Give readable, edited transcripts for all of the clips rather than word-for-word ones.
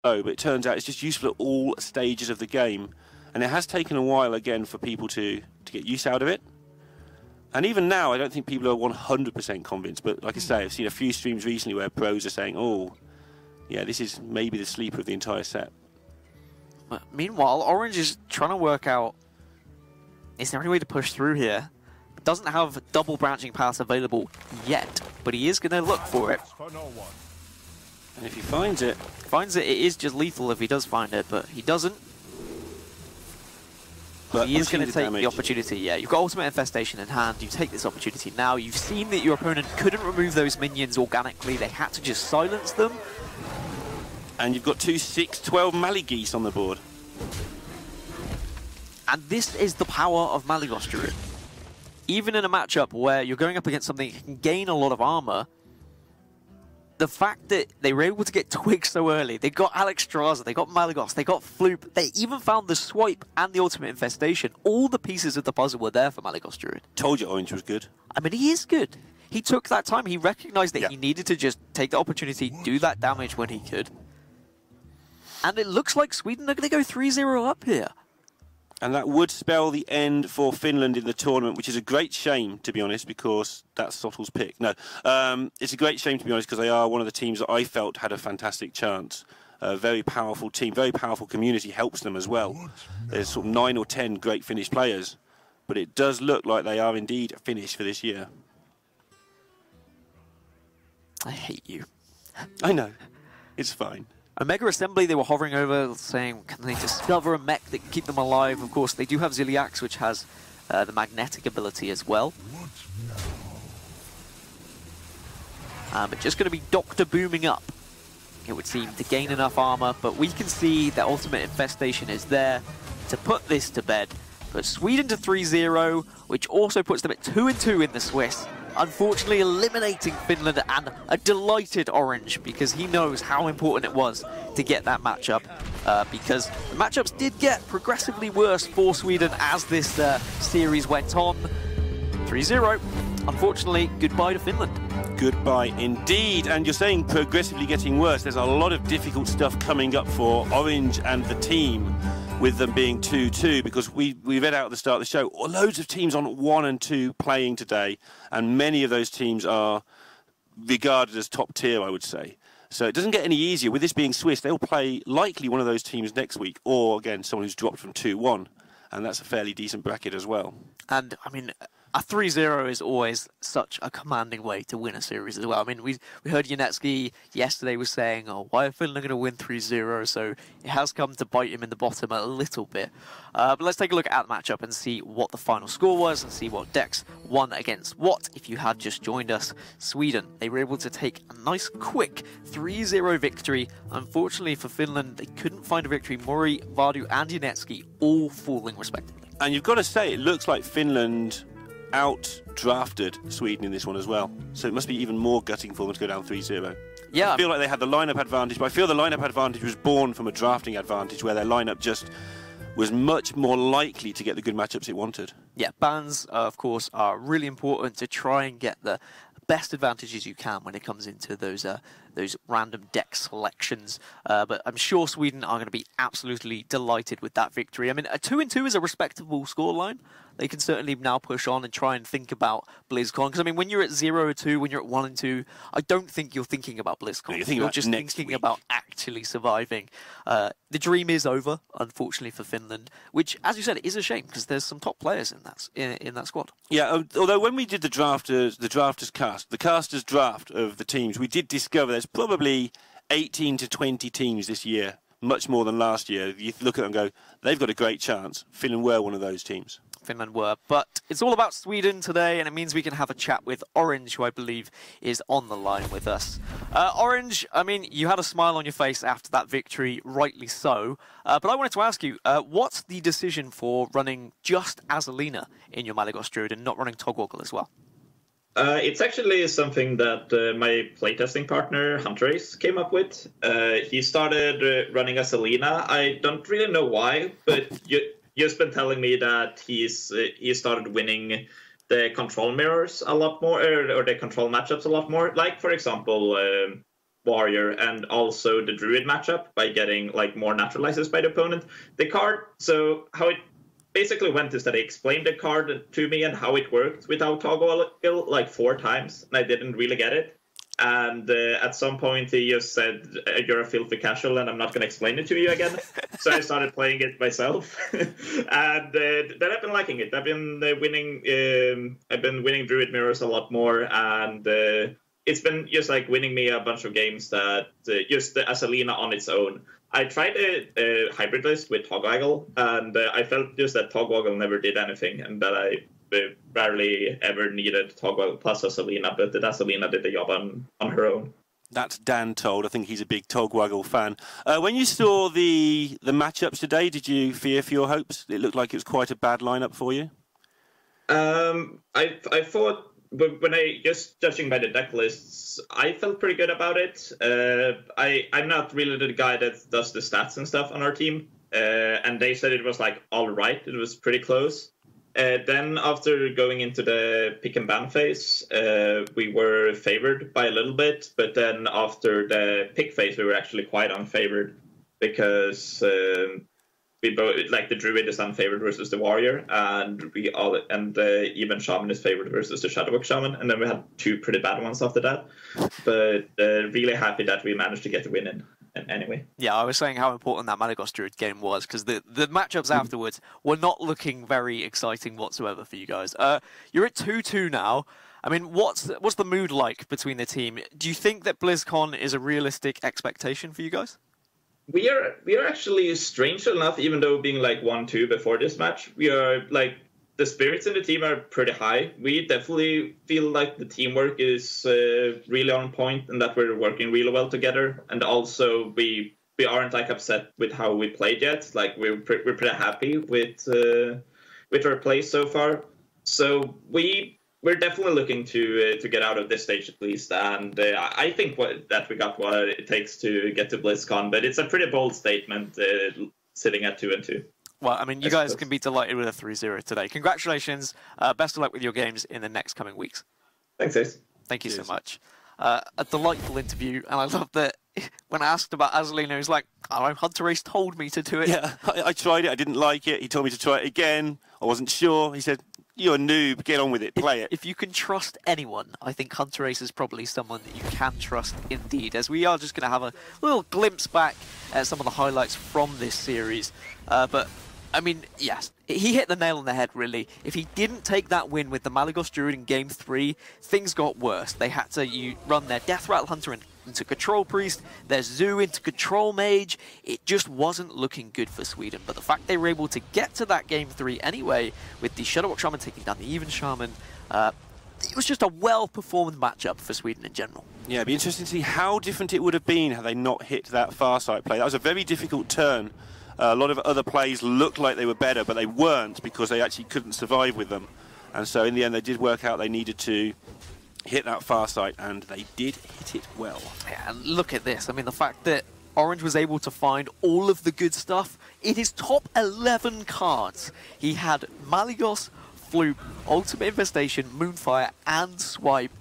but it turns out it's just useful at all stages of the game. And it has taken a while, again, for people to get use out of it. And even now, I don't think people are 100% convinced. But like I say, I've seen a few streams recently where pros are saying, oh, yeah, this is maybe the sleeper of the entire set. Meanwhile, Orange is trying to work out, is there any way to push through here? Doesn't have double branching paths available yet, but he is going to look for it. And if he finds it... it is just lethal if he does find it, but he doesn't. But he is going to take the opportunity, yeah. You've got Ultimate Infestation in hand, you take this opportunity now. You've seen that your opponent couldn't remove those minions organically, they had to just silence them. And you've got two 6/12 Maligeese on the board. And this is the power of Malygos Druid. Even in a matchup where you're going up against something that can gain a lot of armor, the fact that they were able to get Twig so early, they got Alexstrasza, they got Malygos, they got Floop, they even found the Swipe and the Ultimate Infestation. All the pieces of the puzzle were there for Malygos Druid. Told you Orange was good. I mean, he is good. He took that time, he recognized that he needed to just take the opportunity, do that damage when he could. And it looks like Sweden are going to go 3-0 up here. And that would spell the end for Finland in the tournament, which is a great shame, to be honest, because that's Sottel's pick. No, it's a great shame, to be honest, because they are one of the teams that I felt had a fantastic chance. A very powerful team, very powerful community helps them as well. There's sort of 9 or 10 great Finnish players, but it does look like they are indeed finished for this year. I hate you. I know. It's fine. Omega Assembly, they were hovering over, saying, can they discover a mech that can keep them alive? Of course, they do have Ziliax, which has the magnetic ability as well. But just going to be Dr. Booming up, it would seem, to gain enough armor. But we can see that Ultimate Infestation is there to put this to bed. But Sweden to 3-0, which also puts them at 2-2 in the Swiss. Unfortunately eliminating Finland, and a delighted Orange because he knows how important it was to get that matchup, because the matchups did get progressively worse for Sweden as this series went on. 3-0. Unfortunately, goodbye to Finland. Goodbye indeed. And you're saying progressively getting worse. There's a lot of difficult stuff coming up for Orange and the team, with them being 2-2, because we read out at the start of the show, loads of teams on 1 and 2 playing today, and many of those teams are regarded as top tier, I would say. So it doesn't get any easier. With this being Swiss, they'll play likely one of those teams next week, or again, someone who's dropped from 2-1, and that's a fairly decent bracket as well. And, I mean, a 3-0 is always such a commanding way to win a series as well. I mean, we heard Yanetsky yesterday was saying, oh, why are Finland going to win 3-0? So it has come to bite him in the bottom a little bit. But let's take a look at the matchup and see what the final score was and see what decks won against what. If you had just joined us, Sweden, they were able to take a nice quick 3-0 victory. Unfortunately for Finland, they couldn't find a victory. Mori, Vardu and Yanetsky all falling respectively. And you've got to say, it looks like Finland out-drafted Sweden in this one as well. So it must be even more gutting for them to go down 3-0. Yeah. I feel like they had the lineup advantage, but I feel the lineup advantage was born from a drafting advantage where their lineup just was much more likely to get the good matchups it wanted. Yeah, bans, of course, are really important to try and get the best advantages you can when it comes into those random deck selections. But I'm sure Sweden are going to be absolutely delighted with that victory. I mean, a 2-2 is a respectable scoreline. They can certainly now push on and try and think about BlizzCon. Because, I mean, when you're at 0-2, when you're at 1-2, I don't think you're thinking about BlizzCon. No, you're just thinking about actually surviving. The dream is over, unfortunately, for Finland, which, as you said, is a shame because there's some top players in that squad. Yeah, although when we did the drafters cast, the casters draft of the teams, we did discover there's probably 18 to 20 teams this year, much more than last year. You look at them and go, they've got a great chance. Finland were one of those teams. Finland were, but it's all about Sweden today, and it means we can have a chat with Orange, who I believe is on the line with us. Orange, I mean, you had a smile on your face after that victory, rightly so, but I wanted to ask you, what's the decision for running just Azalina in your Malygos Druid and not running Togwoggle as well? It's actually something that my playtesting partner, Huntrace, came up with. He started running Azalina. I don't really know why, but you've been telling me that he started winning the control mirrors a lot more, or the control matchups a lot more. Like, for example, warrior and also the druid matchup by getting like more naturalizers by the opponent. The card, so how it basically went is that he explained the card to me and how it worked without toggle like 4 times, and I didn't really get it. And at some point he just said, "You're a filthy casual, and I'm not going to explain it to you again." So I started playing it myself, and then I've been liking it. I've been winning Druid Mirrors a lot more, and it's been just like winning me a bunch of games that just as Alina on its own. I tried a hybrid list with Togwaggle, and I felt just that Togwaggle never did anything, and that I rarely ever needed Togwaggle plus Asalina, but that Asalina did the job on her own. That's Dan told. I think he's a big Togwaggle fan. When you saw the matchups today, did you fear for your hopes? It looked like it was quite a bad lineup for you. I thought, when I just judging by the deck lists, I felt pretty good about it. I'm not really the guy that does the stats and stuff on our team, and they said it was like all right. It was pretty close. Then after going into the pick and ban phase, we were favored by a little bit, but then after the pick phase, we were actually quite unfavored because we both, like, the druid is unfavored versus the warrior, and even shaman is favored versus the shadowbook shaman, and then we had 2 pretty bad ones after that. But really happy that we managed to get the win in. Anyway. Yeah, I was saying how important that Malygos Druid game was, because the matchups afterwards were not looking very exciting whatsoever for you guys. You're at 2-2 now. I mean, what's the mood like between the team? Do you think that BlizzCon is a realistic expectation for you guys? We are actually, strangely enough, even though being like 1-2 before this match, we are like, the spirits in the team are pretty high. We definitely feel like the teamwork is really on point and that we're working really well together. And also we aren't like upset with how we played yet. Like we're pretty happy with our play so far. So we're definitely looking to get out of this stage at least. And I think that we got what it takes to get to BlizzCon. But it's a pretty bold statement sitting at 2-2. Well, I mean, you guys can be delighted with a 3-0 today. Congratulations. Best of luck with your games in the next coming weeks. Thanks, Thijs. Thank you so much. A delightful interview, and I love that when I asked about Asalina, he was like, "Oh, Hunter Race told me to do it." Yeah, I tried it. I didn't like it. He told me to try it again. I wasn't sure. He said, "You're a noob. Get on with it. Play it." If you can trust anyone, I think Hunter Race is probably someone that you can trust indeed, as we are just going to have a little glimpse back at some of the highlights from this series. But I mean, yes, he hit the nail on the head, really. If he didn't take that win with the Malygos Druid in Game 3, things got worse. They had to run their Death Rattle Hunter into Control Priest, their Zoo into Control Mage. It just wasn't looking good for Sweden. But the fact they were able to get to that Game 3 anyway, with the Shadowbook Shaman taking down the Even Shaman, it was just a well-performed matchup for Sweden in general. Yeah, it'd be interesting to see how different it would have been had they not hit that Farsight play. That was a very difficult turn. A lot of other plays looked like they were better, but they weren't because they actually couldn't survive with them. And so in the end, they did work out they needed to hit that Farsight, and they did hit it well. Yeah, and look at this. I mean, the fact that Orange was able to find all of the good stuff in his top 11 cards. He had Malygos, Floop, Ultimate Infestation, Moonfire, and Swipe.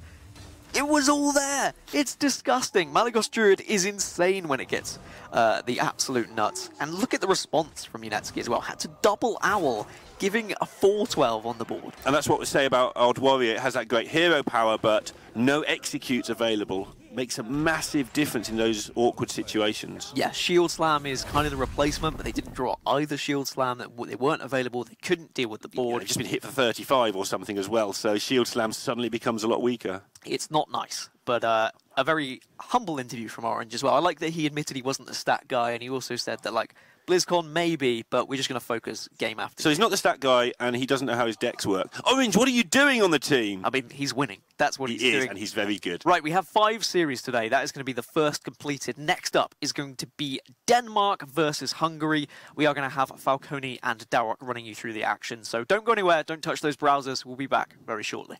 It was all there. It's disgusting. Malygos Druid is insane when it gets the absolute nuts. And look at the response from Unetsky as well. Had to double Owl, giving a 4-12 on the board. And that's what we say about Old Warrior. It has that great hero power, but no executes available. Makes a massive difference in those awkward situations. Yeah, Shield Slam is kind of the replacement, but they didn't draw either Shield Slam. They weren't available. They couldn't deal with the board. Yeah, they've just been hit for 35 or something as well, so Shield Slam suddenly becomes a lot weaker. It's not nice, but a very humble interview from Orange as well. I like that he admitted he wasn't the stat guy, and he also said that, like, BlizzCon maybe, but we're just going to focus game after. So he's not the stat guy, and he doesn't know how his decks work. Orange, what are you doing on the team? I mean, he's winning. That's what he's doing. He is, and he's very good. Right, we have 5 series today. That is going to be the first completed. Next up is going to be Denmark versus Hungary. We are going to have Falcone and Darok running you through the action. So don't go anywhere. Don't touch those browsers. We'll be back very shortly.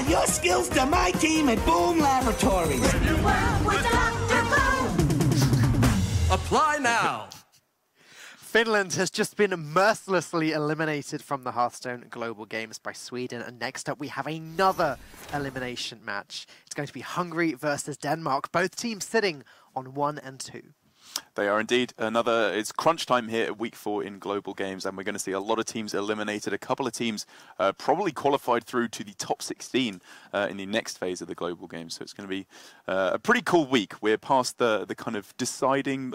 your skills to my team at Boom Laboratories. Apply now. Finland has just been mercilessly eliminated from the Hearthstone Global Games by Sweden. And next up, we have another elimination match. It's going to be Hungary versus Denmark. Both teams sitting on 1 and 2. They are indeed. It's crunch time here at week 4 in Global Games, and we're going to see a lot of teams eliminated. A couple of teams probably qualified through to the top 16 in the next phase of the Global Games. So it's going to be a pretty cool week. We're past the kind of deciding,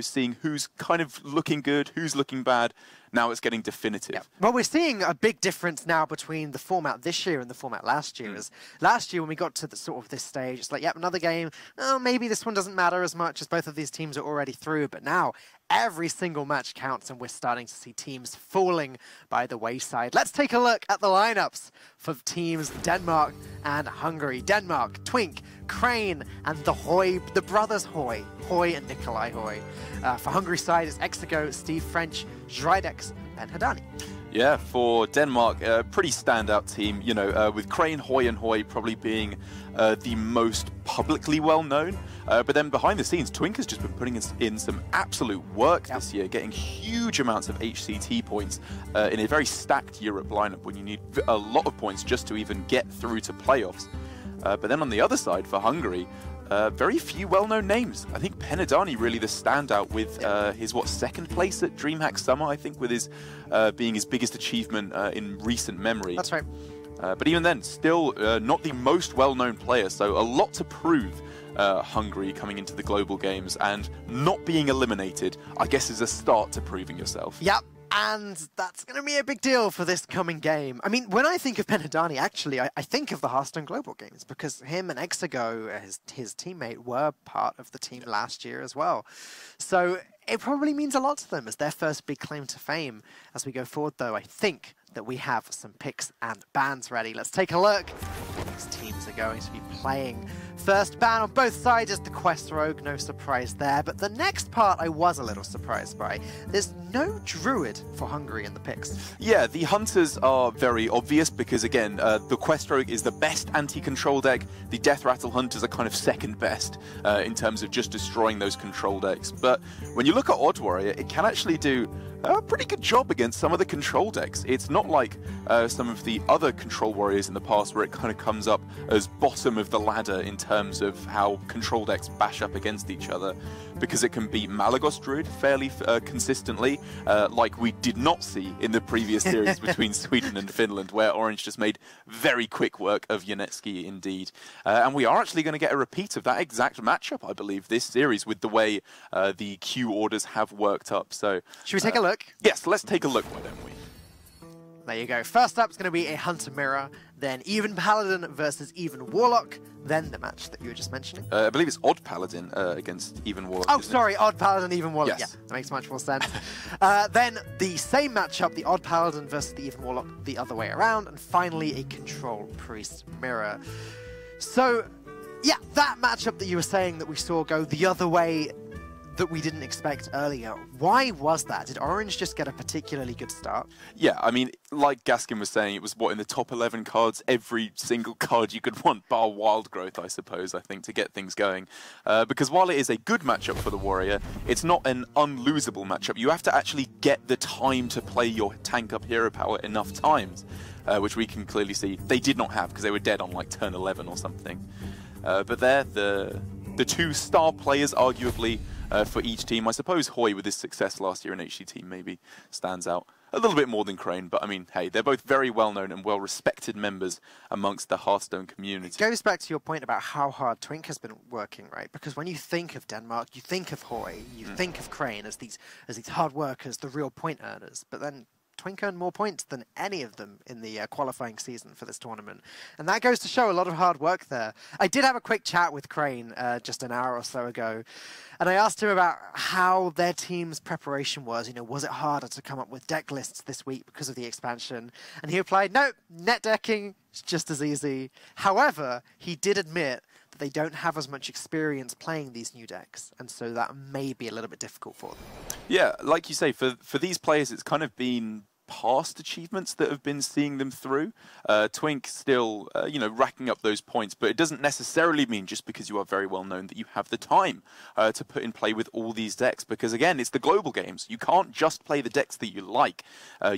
seeing who's kind of looking good, who's looking bad. Now it's getting definitive. Yeah. Well, we're seeing a big difference now between the format this year and the format last year. As last year, when we got to the sort of this stage, it's like, yep, another game. Oh, maybe this one doesn't matter as much as both of these teams are already through. But now, every single match counts, and we're starting to see teams falling by the wayside. Let's take a look at the lineups for teams Denmark and Hungary. Denmark, Twink, Crane, and the brothers Hoy and Nikolai Hoy. For Hungary side, it's Exigo, Steve French, Zridex, and Hadani. Yeah, for Denmark, a pretty standout team, with Crane, Hoy, and Hoy probably being the most publicly well-known. But then behind the scenes, Twink has just been putting in some absolute work this year, getting huge amounts of HCT points in a very stacked Europe lineup when you need a lot of points just to even get through to playoffs. But then on the other side, for Hungary, very few well-known names. I think Penadani really the standout with his, second place at DreamHack Summer, I think, with his being his biggest achievement in recent memory. That's right. But even then, still not the most well-known player, so a lot to prove. Hungary coming into the Global Games, and not being eliminated, I guess, is a start to proving yourself. Yep. And that's going to be a big deal for this coming game. I mean, when I think of Penadani, actually, I think of the Hearthstone Global Games, because him and Exigo, his teammate, were part of the team last year as well. So it probably means a lot to them as their first big claim to fame. As we go forward, though, I think that we have some picks and bans ready. Let's take a look. These teams are going to be playing. First ban on both sides is the Quest Rogue, no surprise there. But the next part I was a little surprised by. There's no Druid for Hungary in the picks. Yeah, the Hunters are very obvious because, again, the Quest Rogue is the best anti-control deck. The Death Rattle Hunters are kind of second best in terms of just destroying those control decks. But when you look at Odd Warrior, it can actually do a pretty good job against some of the control decks. It's not like some of the other control warriors in the past where it kind of comes up as bottom of the ladder in terms of how control decks bash up against each other, because it can beat Malagos Druid fairly consistently, like we did not see in the previous series between Sweden and Finland, where Orange just made very quick work of Yanetsky indeed. And we are actually going to get a repeat of that exact matchup, I believe, this series with the way the queue orders have worked up. So should we take a look? Yes, let's take a look, why don't we? There you go. First up is going to be a Hunter Mirror, then Even Paladin versus Even Warlock, then the match that you were just mentioning. I believe it's Odd Paladin against Even Warlock. Oh, sorry, Odd Paladin, Even Warlock. Yes. Yeah, that makes much more sense. Then the same matchup, the Odd Paladin versus the Even Warlock the other way around, and finally a Control Priest Mirror. So, yeah, that matchup that you were saying that we saw go the other way that we didn't expect earlier. Why was that? Did Orange just get a particularly good start? Yeah, I mean, like Gaskin was saying, it was, in the top 11 cards, every single card you could want, bar Wild Growth, I suppose, I think, to get things going. Because while it is a good matchup for the Warrior, it's not an unlosable matchup. You have to actually get the time to play your tank up hero power enough times, which we can clearly see they did not have because they were dead on like turn 11 or something. But there, the two star players, arguably, for each team. I suppose Hoy, with his success last year in HCT, maybe stands out a little bit more than Crane. But I mean, hey, they're both very well-known and well-respected members amongst the Hearthstone community. It goes back to your point about how hard Twink has been working, right? Because when you think of Denmark, you think of Hoy, you think of Crane as these hard workers, the real point earners. But then Twink earned more points than any of them in the qualifying season for this tournament. And that goes to show a lot of hard work there. I did have a quick chat with Crane just an hour or so ago, and I asked him about how their team's preparation was. Was it harder to come up with deck lists this week because of the expansion? And he replied, no, net decking is just as easy. However, he did admit that they don't have as much experience playing these new decks, and so that may be a little bit difficult for them. Yeah, like you say, for these players, it's kind of been past achievements that have been seeing them through. Twink still, you know, racking up those points, but it doesn't necessarily mean just because you are very well known that you have the time to put in play with all these decks, because again, it's the global games. You can't just play the decks that you like.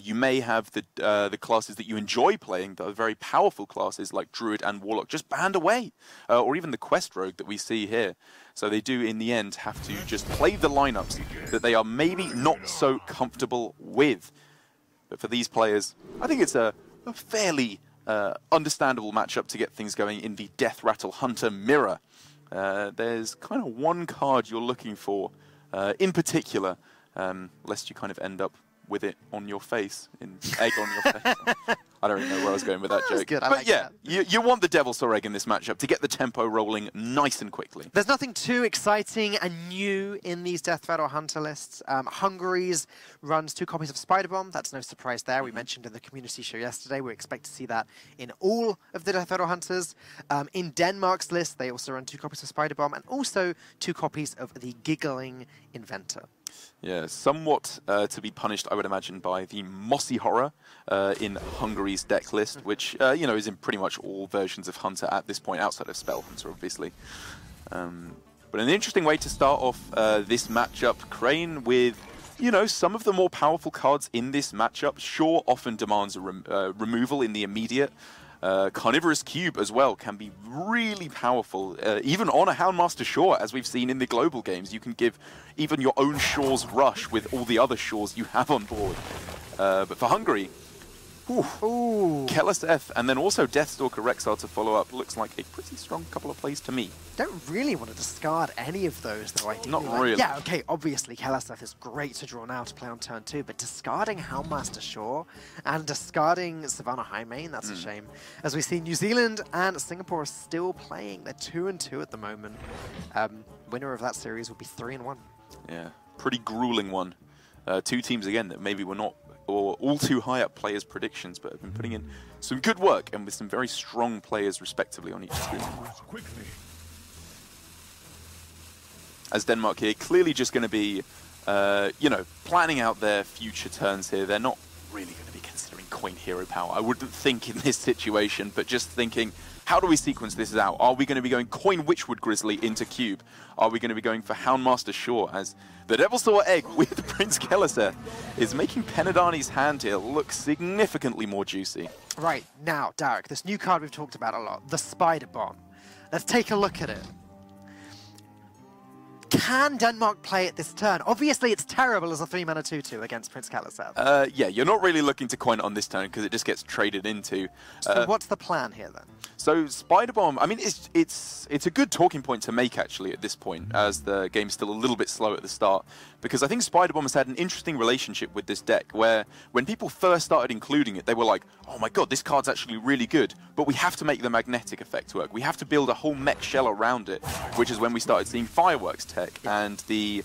You may have the classes that you enjoy playing that are very powerful classes like Druid and Warlock just banned away, or even the Quest Rogue that we see here. So they do, in the end, have to just play the lineups that they are maybe not so comfortable with. But for these players, I think it's a fairly understandable matchup to get things going in the Death Rattle Hunter mirror. There's kind of one card you're looking for in particular, lest you kind of end up with it on your face, in egg on your face. I don't really know where I was going with that joke. Good. I but like yeah, that. you want the Devilsaur Egg in this matchup to get the tempo rolling nice and quickly. There's nothing too exciting and new in these Death Rattle Hunter lists. Hungary's runs 2 copies of Spider Bomb. That's no surprise there. We mentioned in the community show yesterday, we expect to see that in all of the Death Rattle Hunters. In Denmark's list, they also run 2 copies of Spider Bomb and also 2 copies of the Giggling Inventor. Yeah, somewhat to be punished, I would imagine, by the Mossy Horror in Hungary's deck list, which, you know, is in pretty much all versions of Hunter at this point, outside of Spell Hunter, obviously. But an interesting way to start off this matchup, Crane with, you know, some of the more powerful cards in this matchup. Sure, often demands a removal in the immediate. Carnivorous Cube as well can be really powerful, even on a Houndmaster Shore, as we've seen in the global games. You can give even your own Shore's rush with all the other Shores you have on board. But for Hungary, Keleseth and then also Deathstalker Rexar to follow up looks like a pretty strong couple of plays to me. Don't really want to discard any of those, though. I Not really. Yeah, okay, obviously, Keleseth is great to draw now to play on turn 2, but discarding Houndmaster Shore and discarding Savannah Highmane, that's a shame. As we see, New Zealand and Singapore are still playing. They're 2-2 at the moment. Winner of that series will be 3-1. Yeah, pretty grueling one. 2 teams, again, that maybe were not or all too high up players' predictions, but have been putting in some good work and with some very strong players, respectively, on each team. As Denmark here, clearly just going to be, you know, planning out their future turns here. They're not really going to be considering coin hero power, I wouldn't think, in this situation, but just thinking, how do we sequence this out? Are we going to be going coin Witchwood Grizzly into Cube? Are we going to be going for Houndmaster Shore, as the Devilsaur Egg with Prince Keleseth is making Penadani's hand here look significantly more juicy? Right, now, Derek, this new card we've talked about a lot, the Spider Bomb. Let's take a look at it. Can Denmark play it this turn? Obviously, it's terrible as a 3-mana 2-2 against Prince Keleseth. Yeah, you're not really looking to coin it on this turn because it just gets traded into. So what's the plan here, then? So Spider Bomb, I mean, it's a good talking point to make, actually, at this point, as the game's still a little bit slow at the start, because I think Spider Bomb has had an interesting relationship with this deck, where when people first started including it, they were like, oh my god, this card's actually really good, but we have to make the magnetic effect work. We have to build a whole mech shell around it, which is when we started seeing Fireworks tech and the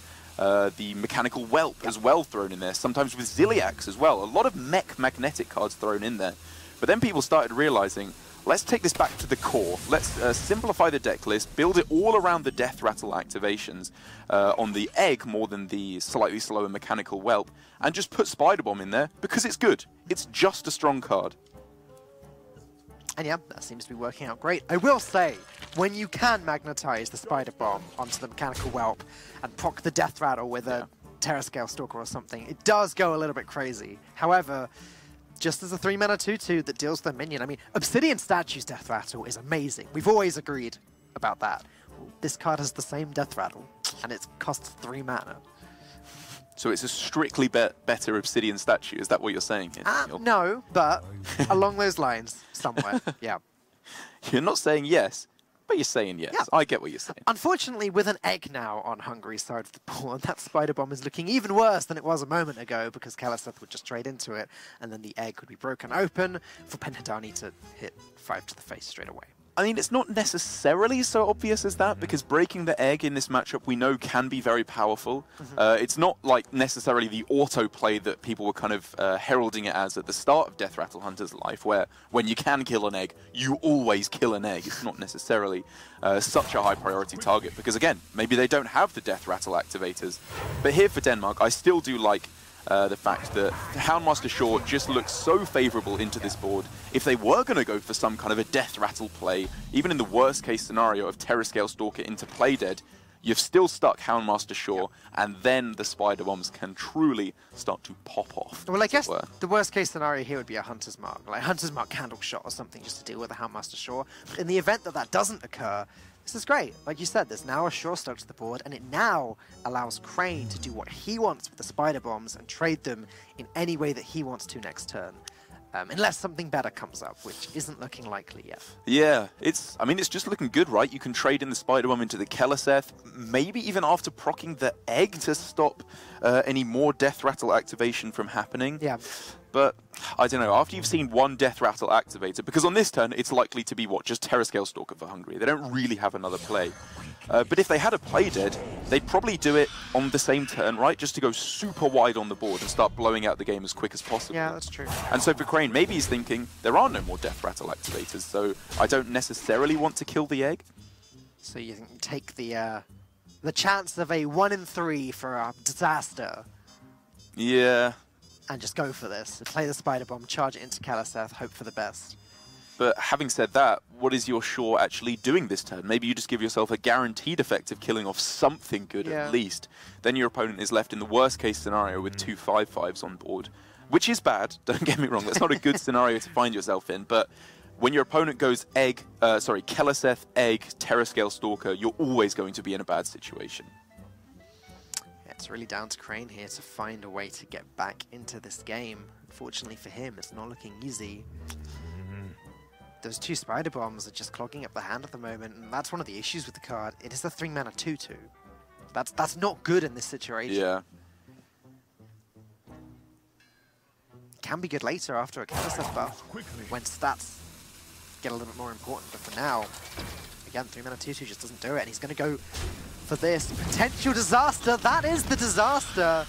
mechanical whelp as well thrown in there, sometimes with Ziliax as well. A lot of mech magnetic cards thrown in there. But then people started realizing, let's take this back to the core. Let's simplify the deck list, build it all around the Death Rattle activations on the egg more than the slightly slower mechanical whelp, and just put Spider Bomb in there because it's good. It's just a strong card. And yeah, that seems to be working out great. I will say, when you can magnetize the Spider Bomb onto the mechanical whelp and proc the Death Rattle with a Terrascale Stalker or something, it does go a little bit crazy. However, just as a 3-mana 2-2 that deals the minion, I mean, Obsidian Statue's Death Rattle is amazing. We've always agreed about that. This card has the same Death Rattle, and it costs 3 mana. So it's a strictly better Obsidian Statue, is that what you're saying? No, but along those lines, somewhere, yeah. You're not saying yes, but you're saying yes. Yeah. I get what you're saying. Unfortunately, with an egg now on Hungary's side of the board, that Spider Bomb is looking even worse than it was a moment ago, because Keleseth would just trade into it, and then the egg would be broken open for Penadani to hit 5 to the face straight away. I mean, it's not necessarily so obvious as that, because breaking the egg in this matchup we know can be very powerful. It's not like necessarily the auto-play that people were kind of heralding it as at the start of Death Rattle Hunter's life, where when you can kill an egg, you always kill an egg. It's not necessarily such a high priority target, because again, maybe they don't have the Death Rattle activators. But here for Denmark, I still do like the fact that Houndmaster Shaw just looks so favourable into this board. If they were going to go for some kind of a death rattle play, even in the worst case scenario of Terrascale Stalker into play dead, you've still stuck Houndmaster Shaw, and then the Spider Bombs can truly start to pop off. Well, I guess the worst case scenario here would be a Hunter's Mark, like Hunter's Mark Candle Shot or something, just to deal with the Houndmaster Shaw. But in the event that that doesn't occur, this is great. Like you said, there's now a Shaw stuck to the board, and it now allows Crane to do what he wants with the Spider Bombs and trade them in any way that he wants to next turn. Unless something better comes up, which isn't looking likely yet. Yeah, I mean, it's just looking good, right? You can trade in the Spider Bomb into the Keleseth, maybe even after proccing the Egg to stop any more Death Rattle activation from happening. Yeah. But, I don't know, after you've seen one Death Rattle activated, because on this turn, it's likely to be, what, just Terrascale Stalker for Hungary. They don't really have another play. But if they had a play dead, they'd probably do it on the same turn, right? Just to go super wide on the board and start blowing out the game as quick as possible. Yeah, that's true. And so for Crane, maybe he's thinking, there are no more Death Rattle activators, so I don't necessarily want to kill the Egg. So you take the chance of a 1 in 3 for a disaster. Yeah. And just go for this. Play the Spider Bomb, charge it into Keleseth, hope for the best. But having said that, what is your Shaw actually doing this turn? Maybe you just give yourself a guaranteed effect of killing off something good at least. Then your opponent is left in the worst case scenario with 2 5/5s on board, which is bad, don't get me wrong. That's not a good scenario to find yourself in, but when your opponent goes Keleseth, Egg, Terrascale Stalker, you're always going to be in a bad situation. It's really down to Crane here to find a way to get back into this game. Unfortunately for him, it's not looking easy. Those 2 Spider Bombs are just clogging up the hand at the moment, and that's one of the issues with the card. It is a 3-mana 2/2. That's not good in this situation. Yeah. Can be good later after a Keleseth buff, when stats get a little bit more important, but for now, again, 3-mana 2/2 just doesn't do it, and he's going to go for this potential disaster. That is the disaster.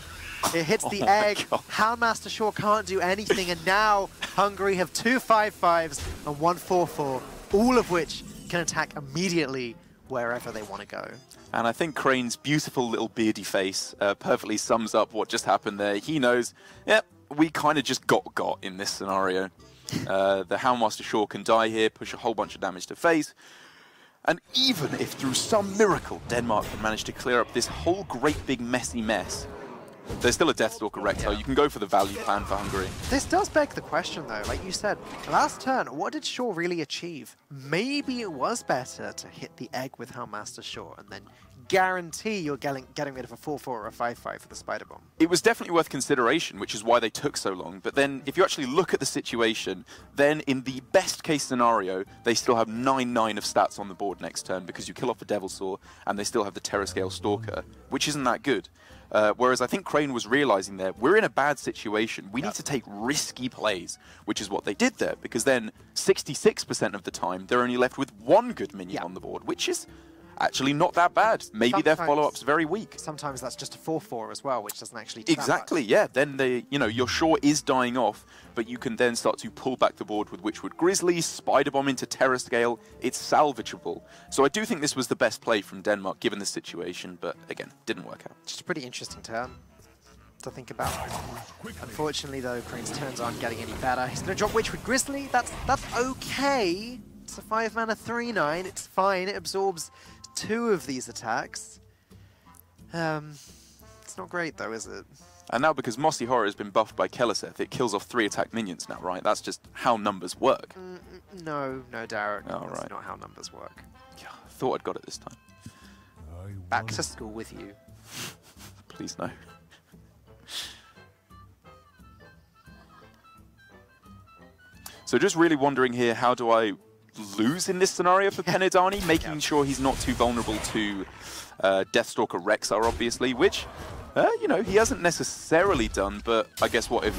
It hits the Egg. Houndmaster Shaw can't do anything, and now Hungary have 2 5/5s and 1 4/4, all of which can attack immediately wherever they want to go. And I think Crane's beautiful little beardy face perfectly sums up what just happened there. He knows, yep, we kind of just got in this scenario. The Houndmaster Shaw can die here, push a whole bunch of damage to face. And even if through some miracle Denmark can manage to clear up this whole great big messy mess, there's still a Deathstalker Rector. You can go for the value plan for Hungary. This does beg the question, though. Like you said, last turn, what did Shaw really achieve? Maybe it was better to hit the Egg with Houndmaster Shaw and then guarantee you're getting rid of a 4/4 or a 5/5 for the Spider Bomb. It was definitely worth consideration, which is why they took so long. But then, if you actually look at the situation, then in the best case scenario, they still have 9/9 of stats on the board next turn because you kill off the Devil's Saw and they still have the Terrascale Stalker, which isn't that good. Whereas I think Crane was realizing there, we're in a bad situation. We need to take risky plays, which is what they did there, because then 66% of the time, they're only left with 1 good minion on the board, which is actually not that bad. Maybe their follow-up's very weak. Sometimes that's just a 4/4 as well, which doesn't actually do exactly, that much. Yeah. Then your Shaw is dying off, but you can then start to pull back the board with Witchwood Grizzly, Spider Bomb into Terrascale. It's salvageable. So I do think this was the best play from Denmark, given the situation, but again, didn't work out. Just a pretty interesting turn to think about. Unfortunately, though, Crane's turns aren't getting any better. He's going to drop Witchwood Grizzly. That's okay. It's a 5-mana 3/9. It's fine. It absorbs 2 of these attacks. It's not great, though, is it? And now, because Mossy Horror has been buffed by Keleseth, it kills off 3 attack minions now, right? That's just how numbers work. No, Derek. Oh, that's right. not how numbers work. Yeah, I thought I'd got it this time. Back to school with you. Please no. So just really wondering here, how do I lose in this scenario for Penidani, making sure he's not too vulnerable to Deathstalker Rexar, obviously, which, he hasn't necessarily done, but I guess what if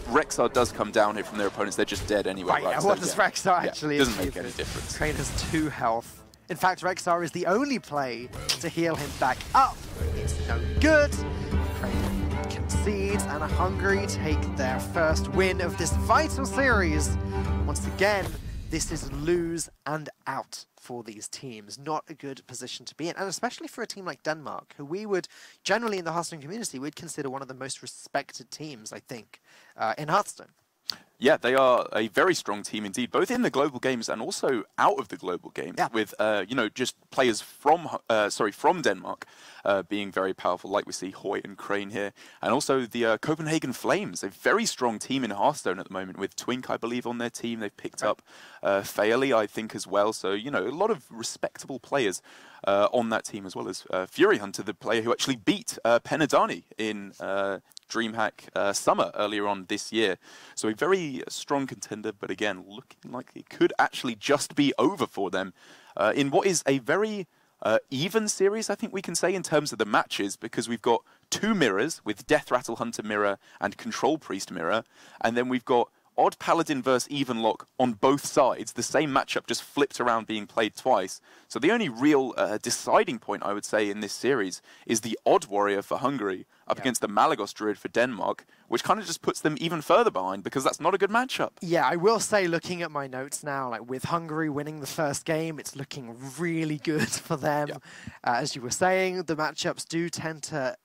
Rexar does come down here from their opponents, they're just dead anyway. Right, right? Yeah, So, what does Rexar actually doesn't make any difference. Crane has 2 health. In fact, Rexar is the only play to heal him back up. It's no good. Crane concedes, and Hungary take their first win of this vital series. Once again, this is lose and out for these teams. Not a good position to be in, and especially for a team like Denmark, who we would generally in the Hearthstone community would consider one of the most respected teams, I think, in Hearthstone. Yeah, they are a very strong team indeed, both in the global games and also out of the global games. Yeah. With just players from Denmark being very powerful, like we see Hoy and Crane here, and also the Copenhagen Flames, a very strong team in Hearthstone at the moment with Twink, I believe, on their team. They've picked up Fairley, I think, as well. So a lot of respectable players on that team, as well as Fury Hunter, the player who actually beat Penadani in DreamHack Summer earlier on this year. So a very strong contender, but again, looking like it could actually just be over for them in what is a very even series, I think we can say, in terms of the matches, because we've got 2 mirrors with Death Rattle Hunter mirror and Control Priest mirror, and then we've got Odd Paladin versus Evenlock on both sides, the same matchup just flipped around being played twice. So the only real deciding point, I would say, in this series is the Odd Warrior for Hungary up against the Malagos Druid for Denmark, which kind of just puts them even further behind because that's not a good matchup. Yeah, I will say, looking at my notes now, like with Hungary winning the first game, it's looking really good for them. Yeah. As you were saying, the matchups do tend to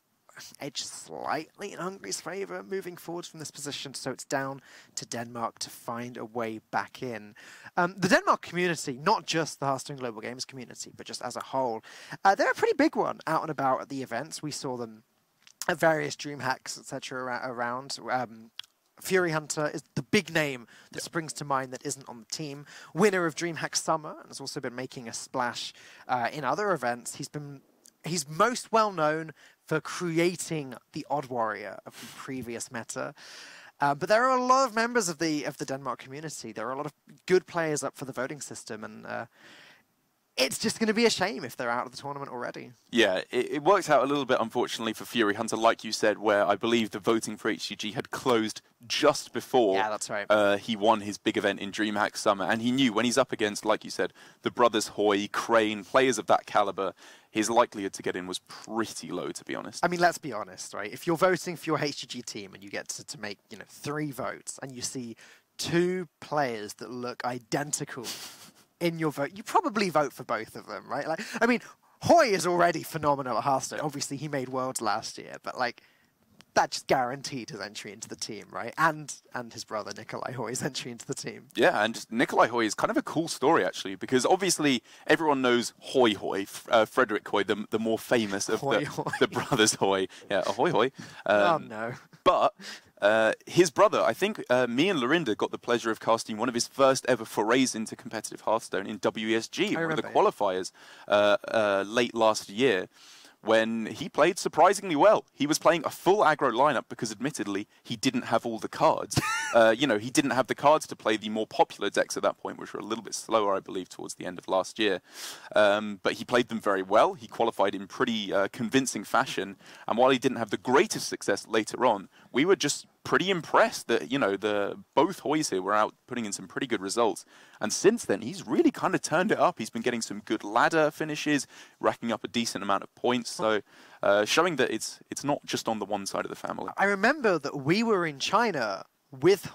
edge slightly in Hungary's favour moving forward from this position, so it's down to Denmark to find a way back in. The Denmark community, not just the Hearthstone Global Games community, but just as a whole, they're a pretty big one out and about at the events. We saw them at various DreamHacks, etc. around. Fury Hunter is the big name that springs to mind that isn't on the team. Winner of DreamHack Summer, and has also been making a splash in other events. He's most well known for creating the Odd Warrior of the previous meta. But there are a lot of members of the Denmark community. There are a lot of good players up for the voting system, and it's just going to be a shame if they're out of the tournament already. Yeah, it worked out a little bit, unfortunately, for Fury Hunter, like you said, where I believe the voting for HCG had closed just before that's right. He won his big event in DreamHack Summer. And he knew when he's up against, like you said, the brothers Hoy, Crane, players of that caliber, his likelihood to get in was pretty low, to be honest. I mean, let's be honest, right? If you're voting for your HCG team and you get to make 3 votes and you see 2 players that look identical in your vote, you probably vote for both of them, right? Like, I mean, Hoy is already phenomenal at Hearthstone. Obviously, he made Worlds last year, but like, that just guaranteed his entry into the team, right? And his brother Nikolai Hoy's entry into the team. Yeah, and Nikolai Hoy is kind of a cool story, actually, because obviously everyone knows Hoy, Frederick Hoy, the more famous of the brothers Hoy. Yeah, ahoy Hoy. Oh, no. But his brother, I think me and Lorinda got the pleasure of casting one of his first ever forays into competitive Hearthstone in WESG, one of the qualifiers late last year, when he played surprisingly well. He was playing a full aggro lineup because, admittedly, he didn't have all the cards. He didn't have the cards to play the more popular decks at that point, which were a little bit slower, I believe, towards the end of last year. But he played them very well. He qualified in pretty convincing fashion. And while he didn't have the greatest success later on, we were just pretty impressed that, both Hoys here were out putting in some pretty good results. And since then, he's really kind of turned it up. He's been getting some good ladder finishes, racking up a decent amount of points. So showing that it's not just on the one side of the family. I remember that we were in China with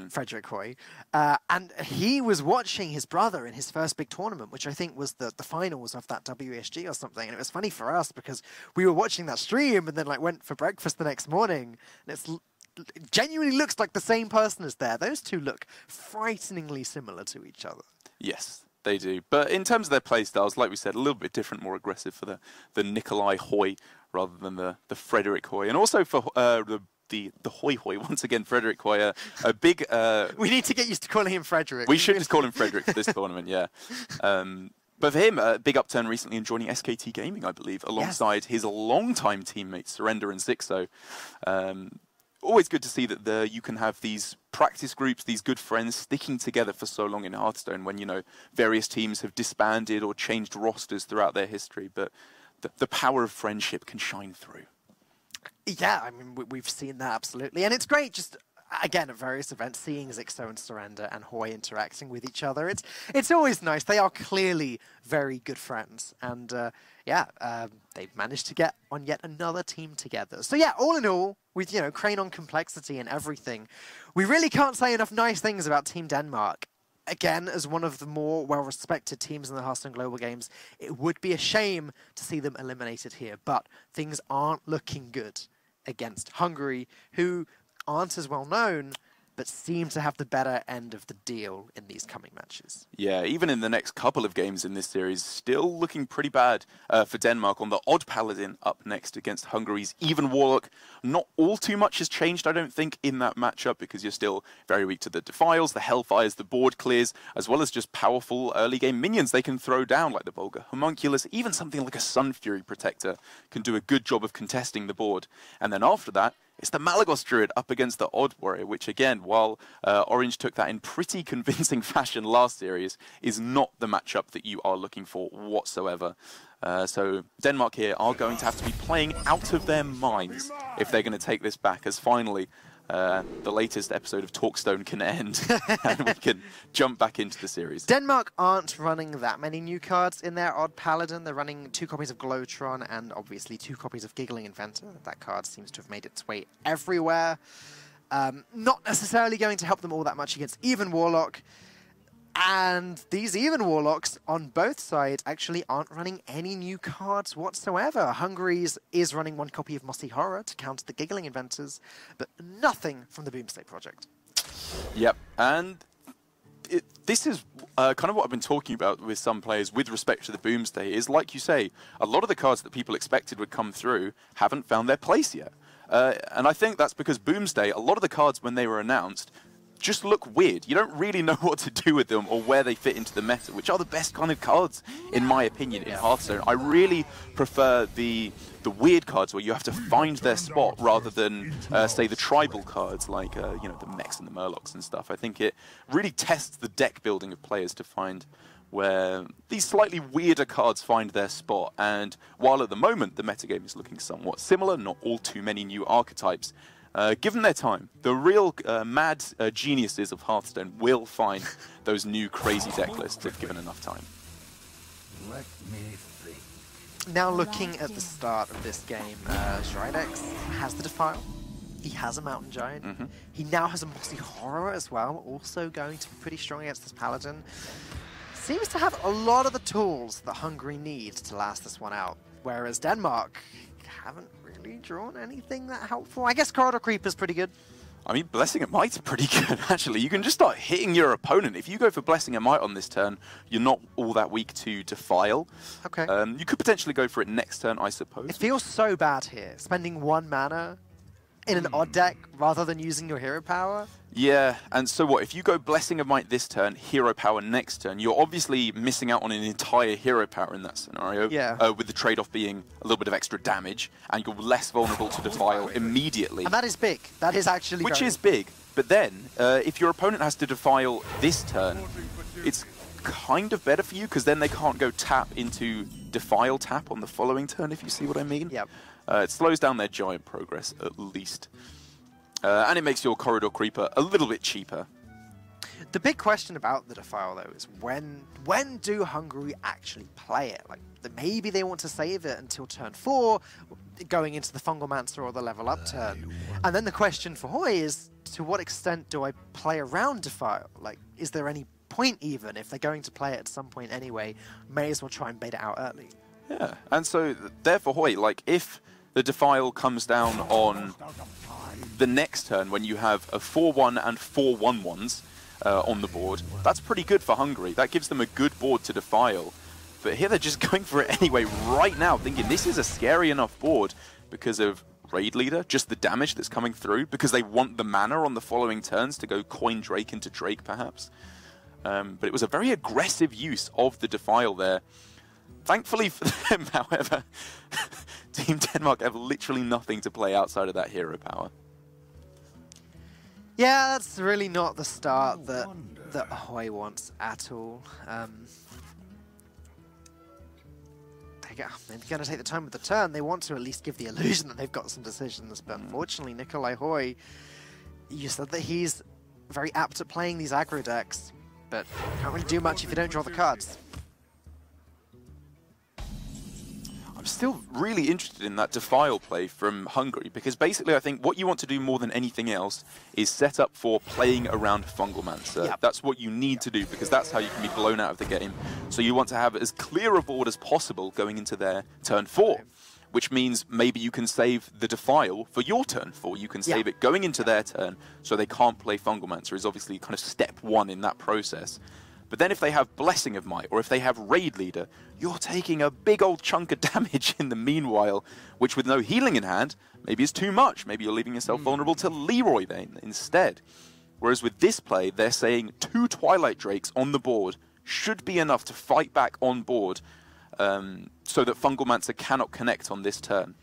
Frederick Hoy, and he was watching his brother in his first big tournament, which I think was the finals of that WSG or something. And it was funny for us because we were watching that stream and then went for breakfast the next morning, and it genuinely looks like the same person is there. Those two look frighteningly similar to each other. Yes, they do. But in terms of their play styles, like we said, a little bit different, more aggressive for the Nikolai Hoy rather than the Frederick Hoy. And also for the Hoy once again, Frederick Hoy, a big... we need to get used to calling him Frederick. We should just call him Frederick for this tournament, yeah. But for him, a big upturn recently in joining SKT Gaming, I believe, alongside his longtime teammates, Surrender and Zixo. Always good to see that you can have these practice groups, these good friends sticking together for so long in Hearthstone when, various teams have disbanded or changed rosters throughout their history. But the power of friendship can shine through. Yeah, I mean, we've seen that, absolutely. And it's great, just, again, at various events, seeing Zixo and Surrender and Hoy interacting with each other. It's always nice. They are clearly very good friends. And, they've managed to get on yet another team together. So, yeah, all in all, with, Crane on complexity and everything, we really can't say enough nice things about Team Denmark. again, as one of the more well-respected teams in the Hearthstone Global Games, it would be a shame to see them eliminated here. But things aren't looking good against Hungary, who aren't as well known, but seem to have the better end of the deal in these coming matches. Yeah, even in the next couple of games in this series, still looking pretty bad for Denmark on the Odd Paladin up next against Hungary's Even Warlock. Not all too much has changed, I don't think, in that matchup, because you're still very weak to the Defiles, the Hellfires, the board clears, as well as just powerful early game minions they can throw down, like the Vulgar Homunculus. Even something like a Sun Fury Protector can do a good job of contesting the board. And then after that, it's the Malagos Druid up against the Odd Warrior, which again, while Orange took that in pretty convincing fashion last series, is not the matchup that you are looking for whatsoever. So Denmark here are going to have to be playing out of their minds if they're going to take this back, as finally the latest episode of Talkstone can end and we can jump back into the series. Denmark aren't running that many new cards in their Odd Paladin. They're running 2 copies of Glowtron and obviously 2 copies of Giggling Inventor. That card seems to have made its way everywhere. Not necessarily going to help them all that much against Even Warlock. And these Even Warlocks on both sides actually aren't running any new cards whatsoever. Hungary's is running 1 copy of Mossy Horror to counter the Giggling Inventors, but nothing from the Boomsday project. Yep, and this is kind of what I've been talking about with some players with respect to the Boomsday, is like you say, a lot of the cards that people expected would come through haven't found their place yet. And I think that's because Boomsday, a lot of the cards when they were announced, just look weird. You don't really know what to do with them or where they fit into the meta, which are the best kind of cards, in my opinion, in Hearthstone. I really prefer the weird cards where you have to find their spot rather than, say, the tribal cards like, you know, the Mechs and the Murlocs and stuff. I think it really tests the deck building of players to find where these slightly weirder cards find their spot. And while at the moment the metagame is looking somewhat similar, not all too many new archetypes, given their time, the real mad geniuses of Hearthstone will find those new crazy deck lists if given enough time. Let me think. Now looking at the start of this game, Zyredex has the Defile. He has a Mountain Giant. He now has a Mossy Horror as well, also going to be pretty strong against this Paladin. Seems to have a lot of the tools that Hungary needs to last this one out, whereas Denmark haven't really drawn anything that helpful. I guess Corridor Creep is pretty good. I mean, Blessing of Might's pretty good, actually. You can just start hitting your opponent. If you go for Blessing of Might on this turn, you're not all that weak to Defile. Okay. You could potentially go for it next turn, I suppose. It feels so bad here, spending 1 mana in an odd deck rather than using your hero power. Yeah, and so what? If you go Blessing of Might this turn, Hero Power next turn, you're obviously missing out on an entire Hero Power in that scenario. Yeah. With the trade-off being a little bit of extra damage, and you're less vulnerable to Defile immediately. And that is big. That is actually Which very is big. But then, if your opponent has to Defile this turn, it's kind of better for you, because then they can't go tap into Defile tap on the following turn, if you see what I mean. Yep. It slows down their giant progress, at least. And it makes your Corridor Creeper a little bit cheaper. The big question about the Defile, though, is when do Hungary actually play it? Like, maybe they want to save it until turn 4, going into the Fungalmancer or the level up turn. And then the question for Hoy is, to what extent do I play around Defile? Like, is there any point even? If they're going to play it at some point anyway, may as well try and bait it out early. Yeah, and so therefore, Hoy, like, if the Defile comes down on the next turn when you have a 4-1 and 4 1-1s on the board, that's pretty good for Hungary. That gives them a good board to Defile. But here they're just going for it anyway right now, thinking this is a scary enough board because of Raid Leader, just the damage that's coming through, because they want the mana on the following turns to go coin Drake into Drake, perhaps. But it was a very aggressive use of the Defile there. Thankfully for them, however, Team Denmark have literally nothing to play outside of that hero power. Yeah, that's really not the start that Hoy wants at all. They're going to take the time with the turn. They want to at least give the illusion that they've got some decisions, but unfortunately, Nikolai Hoy, you said that he's very apt at playing these aggro decks, but can't really do much if you don't draw the cards. I'm still really interested in that Defile play from Hungary, because basically I think what you want to do more than anything else is set up for playing around Fungalmancer. Yep. That's what you need to do, because that's how you can be blown out of the game. So you want to have as clear a board as possible going into their turn 4, which means maybe you can save the Defile for your turn 4. You can save it going into their turn, so they can't play Fungalmancer is obviously kind of step 1 in that process. But then if they have Blessing of Might, or if they have Raid Leader, you're taking a big old chunk of damage in the meanwhile, which with no healing in hand, maybe is too much. Maybe you're leaving yourself vulnerable to Leroy then instead. Whereas with this play, they're saying 2 Twilight Drakes on the board should be enough to fight back on board, so that Fungalmancer cannot connect on this turn.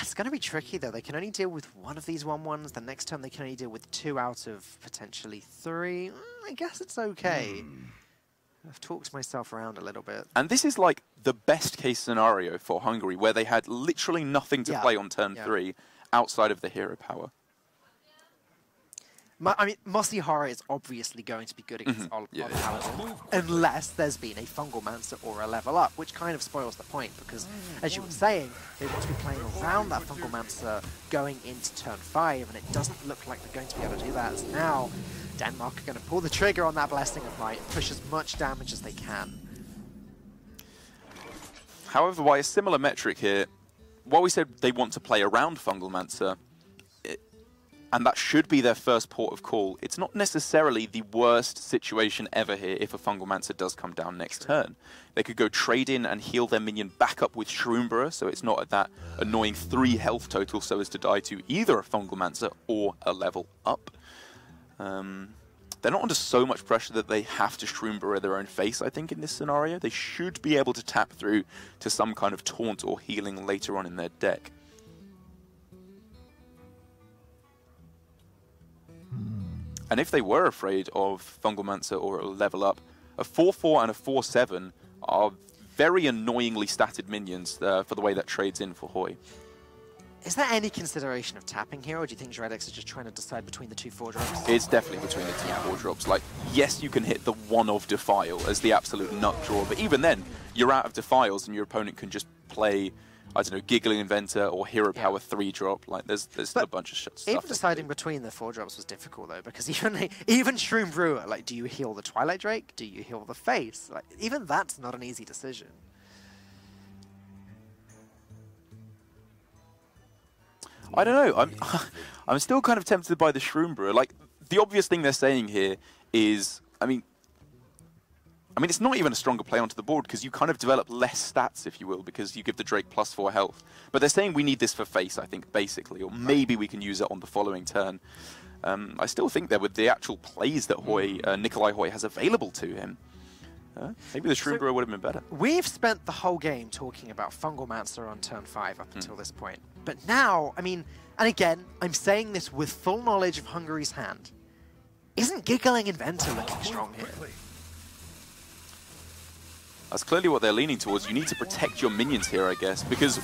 It's going to be tricky, though. They can only deal with 1 of these 1/1s. The next turn, they can only deal with 2 out of potentially 3. I guess it's okay. I've talked myself around a little bit. And this is like the best case scenario for Hungary, where they had literally nothing to play on turn 3 outside of the hero power. I mean, Mossy Horror is obviously going to be good against Paladin, unless there's been a Fungalmancer or a level up, which kind of spoils the point, because, as you were saying, they want to be playing around that Fungalmancer going into turn 5, and it doesn't look like they're going to be able to do that. So now, Denmark are going to pull the trigger on that Blessing of Might and push as much damage as they can. However, by a similar metric here, while we said they want to play around Fungalmancer, and that should be their first port of call, it's not necessarily the worst situation ever here if a Fungalmancer does come down next turn. They could go trade in and heal their minion back up with Shroomburrow, so it's not at that annoying 3 health total so as to die to either a Fungalmancer or a level up. They're not under so much pressure that they have to Shroomburrow their own face, I think, in this scenario. They should be able to tap through to some kind of taunt or healing later on in their deck. And if they were afraid of Fungalmancer or a level up, a 4/4 and a 4/7 are very annoyingly statted minions for the way that trades in for Hoi. Is there any consideration of tapping here, or do you think Dreadex are just trying to decide between the 2 4-drops? It's definitely between the 2 4-drops. Like, yes, you can hit the 1 of Defile as the absolute nut draw, but even then, you're out of Defiles and your opponent can just play, I don't know, Giggling Inventor or Hero Power 3-drop. Like, there's still a bunch of stuff. Even deciding between the 4-drops was difficult, though, because even Shroomburrow, like, do you heal the Twilight Drake? Do you heal the face? Like, even that's not an easy decision. I don't know. I'm still kind of tempted by the Shroomburrow. Like, the obvious thing they're saying here is, I mean, it's not even a stronger play onto the board, because you kind of develop less stats, if you will, because you give the Drake +4 health. But they're saying we need this for face, I think, basically, or maybe we can use it on the following turn. I still think that with the actual plays that Nikolai Hoi has available to him, maybe the Shroomburrow would have been better. We've spent the whole game talking about Fungalmancer on turn 5 up until this point. But now, I mean, and again, I'm saying this with full knowledge of Hungary's hand. Isn't Giggling Inventor looking strong here? That's clearly what they're leaning towards. You need to protect your minions here, I guess, because,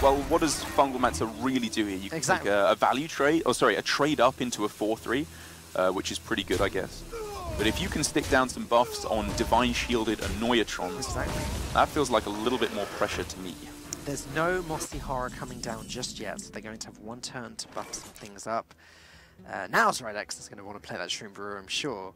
well, what does Fungalmancer really do here? You can take a value trade, or sorry, a trade up into a 4/3, which is pretty good, I guess. But if you can stick down some buffs on Divine Shielded Annoyatrons, that feels like a little bit more pressure to me. There's no Mossy Horror coming down just yet, so they're going to have 1 turn to buff some things up. Now Dreadex is going to want to play that Shroomburrow, I'm sure.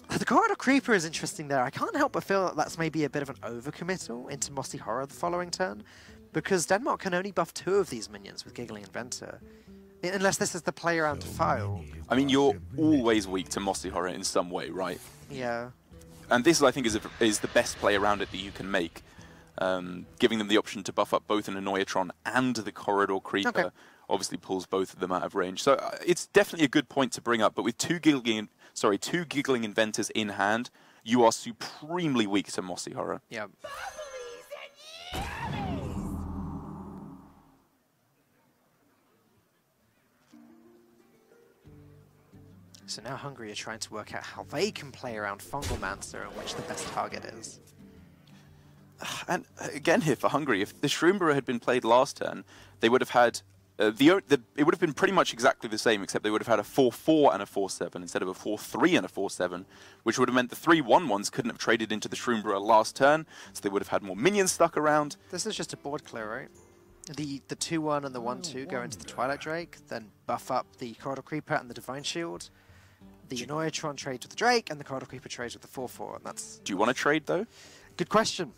The Corridor Creeper is interesting there. I can't help but feel that that's maybe a bit of an overcommittal into Mossy Horror the following turn, because Denmark can only buff 2 of these minions with Giggling Inventor. Unless this is the play around Defile. I mean, you're always weak to Mossy Horror in some way, right? Yeah. And this, I think, is the best play around it that you can make. Giving them the option to buff up both an Annoyatron and the Corridor Creeper obviously pulls both of them out of range. So it's definitely a good point to bring up, but with two Giggling Inventors in hand, you are supremely weak to Mossy Horror. Yeah. So now Hungary are trying to work out how they can play around Fungalmancer and which the best target is. And again here for Hungary, if the Shroomburrow had been played last turn, they would have had it would have been pretty much exactly the same, except they would have had a 4-4 and a 4-7 instead of a 4-3 and a 4-7, which would have meant the 3-1-1s couldn't have traded into the Shroomburger last turn, so they would have had more minions stuck around. This is just a board clear, right? The 2-1 and the 1-2 go into the Twilight Drake, then buff up the Corridor Creeper and the Divine Shield. The Annoyatron trades with the Drake, and the Corridor Creeper trades with the 4-4, and that's... Do you want to trade, though? Good question.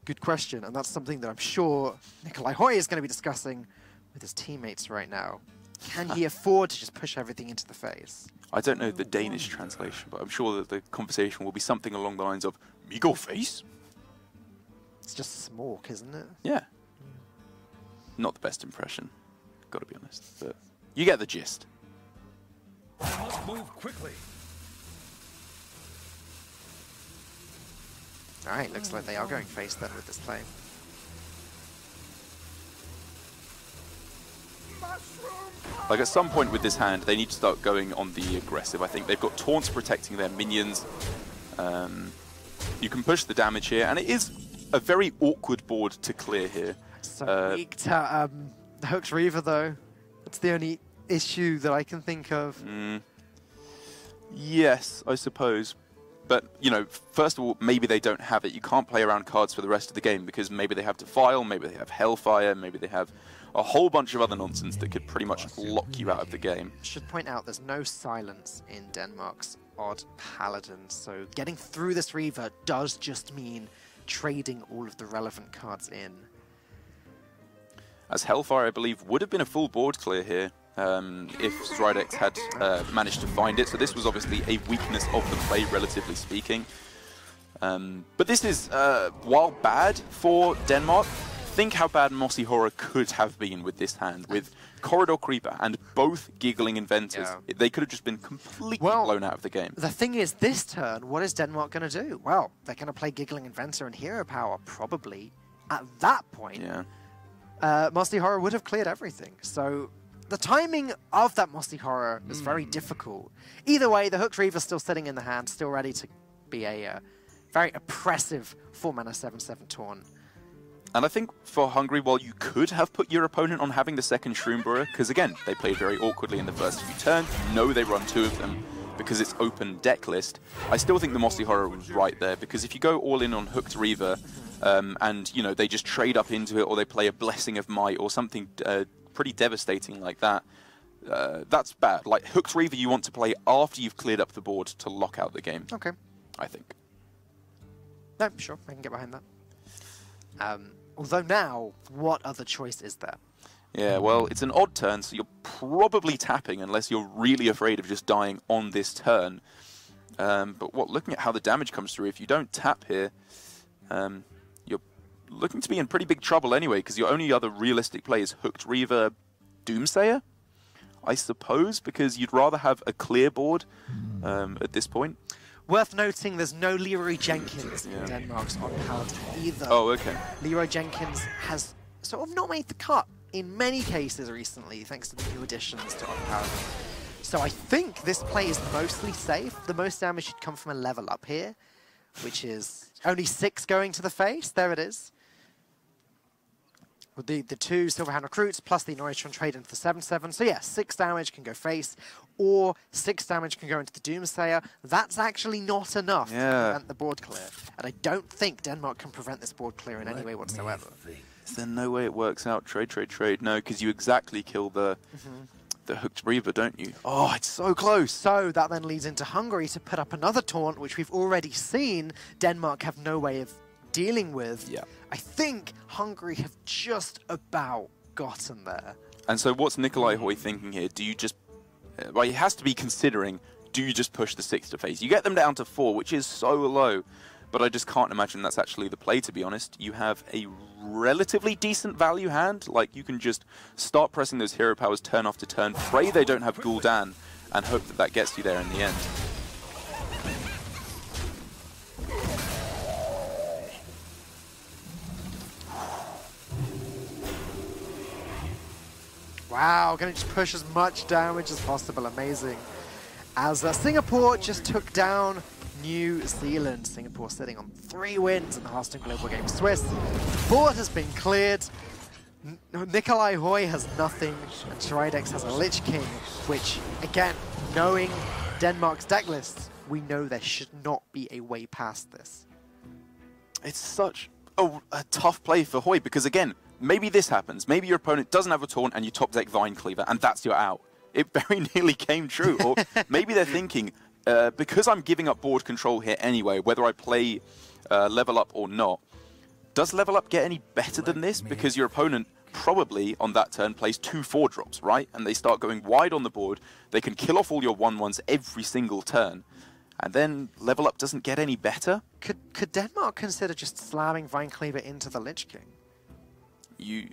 Good question, and that's something that I'm sure Nikolai Hoy is going to be discussing with his teammates right now. Can he afford to just push everything into the face? I don't know the Danish translation, but I'm sure that the conversation will be something along the lines of, "Me go face?" It's just Smork, isn't it? Yeah. Not the best impression, gotta be honest, but you get the gist. Must move quickly. Alright, looks like they are going face then with this play. Like at some point with this hand, they need to start going on the aggressive. I think they've got taunts protecting their minions. You can push the damage here, and it is a very awkward board to clear here. So weak to the Hooked Reaver though. That's the only issue that I can think of. Yes, I suppose. But, you know, first of all, maybe they don't have it. You can't play around cards for the rest of the game because maybe they have Defile, maybe they have Hellfire, maybe they have a whole bunch of other nonsense that could pretty much lock you out of the game. Should point out there's no silence in Denmark's Odd Paladin, so getting through this Reaver does just mean trading all of the relevant cards in. As Hellfire, I believe, would have been a full board clear here if Stridex had managed to find it. So this was obviously a weakness of the play, relatively speaking. But this is, while bad for Denmark, think how bad Mossy Horror could have been with this hand, with Corridor Creeper and both Giggling Inventors. Yeah. They could have just been completely blown out of the game. The thing is, this turn, what is Denmark going to do? Well, they're going to play Giggling Inventor and Hero Power, probably. At that point, Mossy Horror would have cleared everything. So the timing of that Mossy Horror is very difficult. Either way, the Hooked Reaver's still sitting in the hand, still ready to be a very oppressive 4-mana 7/7 taunt. And I think for Hungary, while you could have put your opponent on having the second Shroomburger, because again, they played very awkwardly in the first few turns, you know they run two of them because it's open deck list, I still think the Mossy Horror was right there, because if you go all in on Hooked Reaver, and you know they just trade up into it, or they play a Blessing of Might or something pretty devastating like that, that's bad. Like Hooked Reaver you want to play after you've cleared up the board to lock out the game. Okay. I think. No, sure, I can get behind that. Although now, what other choice is there? Yeah, well, it's an odd turn, so you're probably tapping unless you're really afraid of just dying on this turn. But looking at how the damage comes through, if you don't tap here, you're looking to be in pretty big trouble anyway, because your only other realistic play is Hooked Reaver Doomsayer, I suppose, because you'd rather have a clear board at this point. Worth noting, there's no Leroy Jenkins in Denmark's Odd Paladin either. Oh, okay. Leroy Jenkins has sort of not made the cut in many cases recently, thanks to the new additions to Odd Paladin. So I think this play is mostly safe. The most damage should come from a level up here, which is only 6 going to the face. There it is. With the 2 Silverhand Recruits plus the Annoyatron trade into the 7/7. So yeah, 6 damage can go face, or 6 damage can go into the Doomsayer. That's actually not enough to prevent the board clear. And I don't think Denmark can prevent this board clear in any way whatsoever. Is there no way it works out? Trade. No, because you exactly kill the Hooked Reaver, don't you? Oh, it's so close. So that then leads into Hungary to put up another taunt, which we've already seen Denmark have no way of dealing with. Yeah. I think Hungary have just about gotten there. And so what's Nikolai Hoy thinking here? Do you just... well, he has to be considering, do you just push the 6 to face? You get them down to 4, which is so low, but I just can't imagine that's actually the play, to be honest. You have a relatively decent value hand. Like, you can just start pressing those hero powers turn after turn, pray they don't have Gul'dan, and hope that that gets you there in the end. Wow, gonna just push as much damage as possible. Amazing. As Singapore just took down New Zealand. Singapore sitting on 3 wins in the Hearthstone Global Games Swiss. The board has been cleared. Nikolai Hoy has nothing, and Stridex has a Lich King, which, again, knowing Denmark's deck list, we know there should not be a way past this. It's such a tough play for Hoy, because again, maybe this happens. Maybe your opponent doesn't have a taunt and you top deck Vine Cleaver, and that's your out. It very nearly came true. Or maybe they're thinking, because I'm giving up board control here anyway, whether I play level up or not, does level up get any better than this? Because your opponent probably on that turn plays 2 4-drops, right? And they start going wide on the board. They can kill off all your 1/1s every single turn. And then level up doesn't get any better. Could Denmark consider just slamming Vine Cleaver into the Lich King?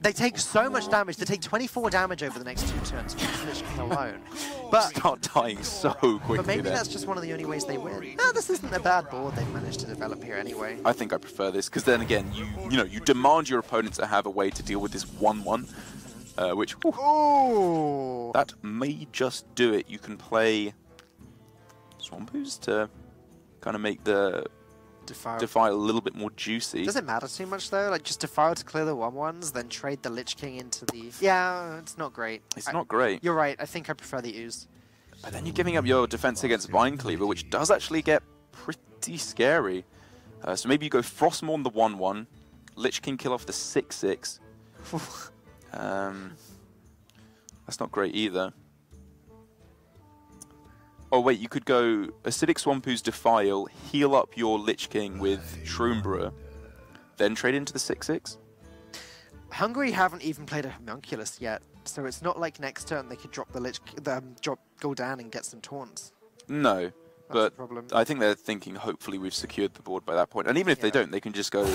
They take so much damage. They take 24 damage over the next 2 turns from Lich King alone. But start dying so quickly. But maybe that's just one of the only ways they win. No, this isn't a bad board they've managed to develop here anyway. I think I prefer this, because then again, you demand your opponent to have a way to deal with this 1/1, which that may just do it. You can play Swampoos to kind of make the Defile a little bit more juicy. Does it matter too much though? Like just Defile to clear the 1/1s, then trade the Lich King into the... Yeah, it's not great. It's not great. You're right, I think I prefer the Ooze. But then you're giving up your defense against Vine Cleaver, which does actually get pretty scary. So maybe you go Frostmourne the 1/1, Lich King kill off the 6/6. That's not great either. Oh wait, you could go Acidic Swampoo's Defile, heal up your Lich King with Shroom, then trade into the 6/6. Hungary haven't even played a Homunculus yet, so it's not like next turn they could drop the drop Gul'dan and get some taunts. No, but problem. I think they're thinking hopefully we've secured the board by that point. And even if they don't, they can just go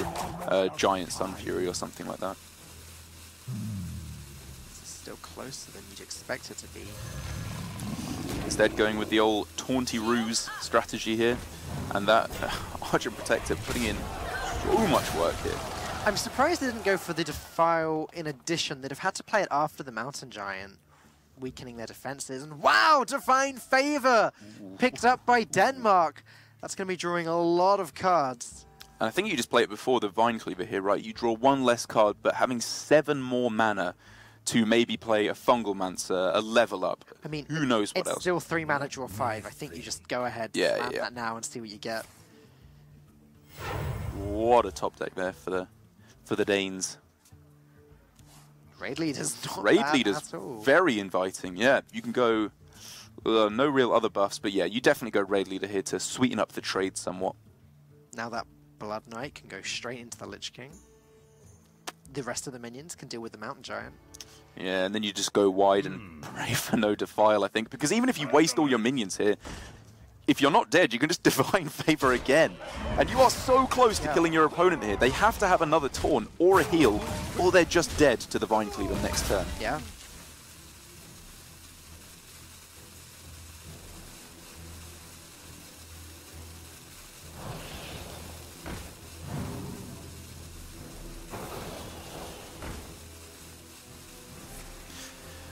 Giant Sun Fury or something like that. It's still closer than you'd expect it to be. Instead going with the old taunty ruse strategy here, and that Archer Protector putting in so much work here. I'm surprised they didn't go for the Defile in addition. They'd have had to play it after the Mountain Giant, weakening their defenses. And wow, Divine Favor picked up by Denmark. That's going to be drawing a lot of cards. And I think you just play it before the Vine Cleaver here, right? You draw 1 less card, but having 7 more mana to maybe play a Fungalmancer, a level up. I mean, who knows what else? It's still 3 mana, draw 5. I think you just go ahead, slam that now, and see what you get. What a top deck there for the Danes. Raid Leader's not Raid bad Leader's at all. very inviting. Yeah, you can go no real other buffs, but yeah, you definitely go Raid Leader here to sweeten up the trade somewhat. Now that Blood Knight can go straight into the Lich King. The rest of the minions can deal with the Mountain Giant. Yeah, and then you just go wide and pray for no Defile, I think. Because even if you waste all your minions here, if you're not dead, you can just Divine Favor again. And you are so close to killing your opponent here. They have to have another taunt or a heal, or they're just dead to the Vine Cleaver next turn. Yeah.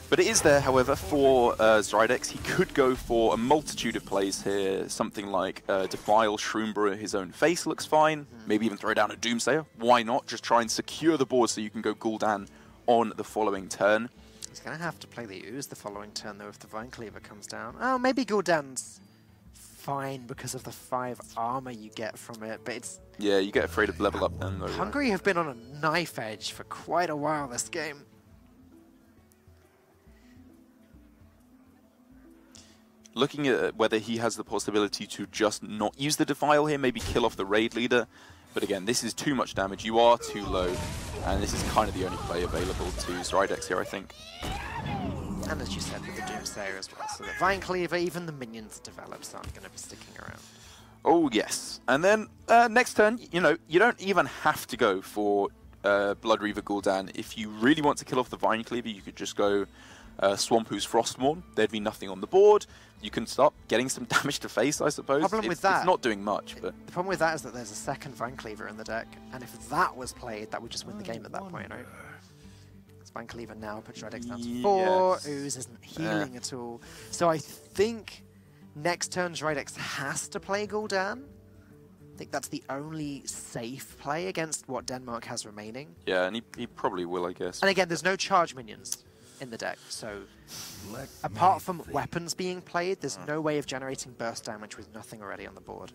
But it is there, however, for Zydex. He could go for a multitude of plays here. Something like Defile, Shroom, his own face looks fine. Maybe even throw down a Doomsayer. Why not? Just try and secure the board so you can go Gul'dan on the following turn. He's going to have to play the Ooze the following turn, though, if the Vine Cleaver comes down. Oh, maybe Gul'dan's fine because of the 5 armor you get from it, but it's... Yeah, you get afraid of level up then. Though, Hungary have been on a knife edge for quite a while this game. Looking at whether he has the possibility to just not use the Defile here, maybe kill off the Raid Leader. But again, this is too much damage. You are too low. And this is kind of the only play available to Zydex here, I think. And as you said, with the Doomsayer as well. So the Vine Cleaver, even the minions develops aren't going to be sticking around. Oh, yes. And then next turn, you don't even have to go for Blood Reaver Gul'dan. If you really want to kill off the Vine Cleaver, you could just go Swampoos Frostmourne. There'd be nothing on the board. You can start getting some damage to face, I suppose. It's not doing much. But the problem with that is that there's a second Vine Cleaver in the deck, and if that was played, that would just win the game at that point, right? Vine Cleaver now puts Zydex down to 4. Ooze isn't healing at all. So I think next turn Zydex has to play Gul'dan. I think that's the only safe play against what Denmark has remaining. Yeah, and he probably will, I guess. And again, there's no charge minions in the deck, so apart from weapons being played, there's no way of generating burst damage with nothing already on the board.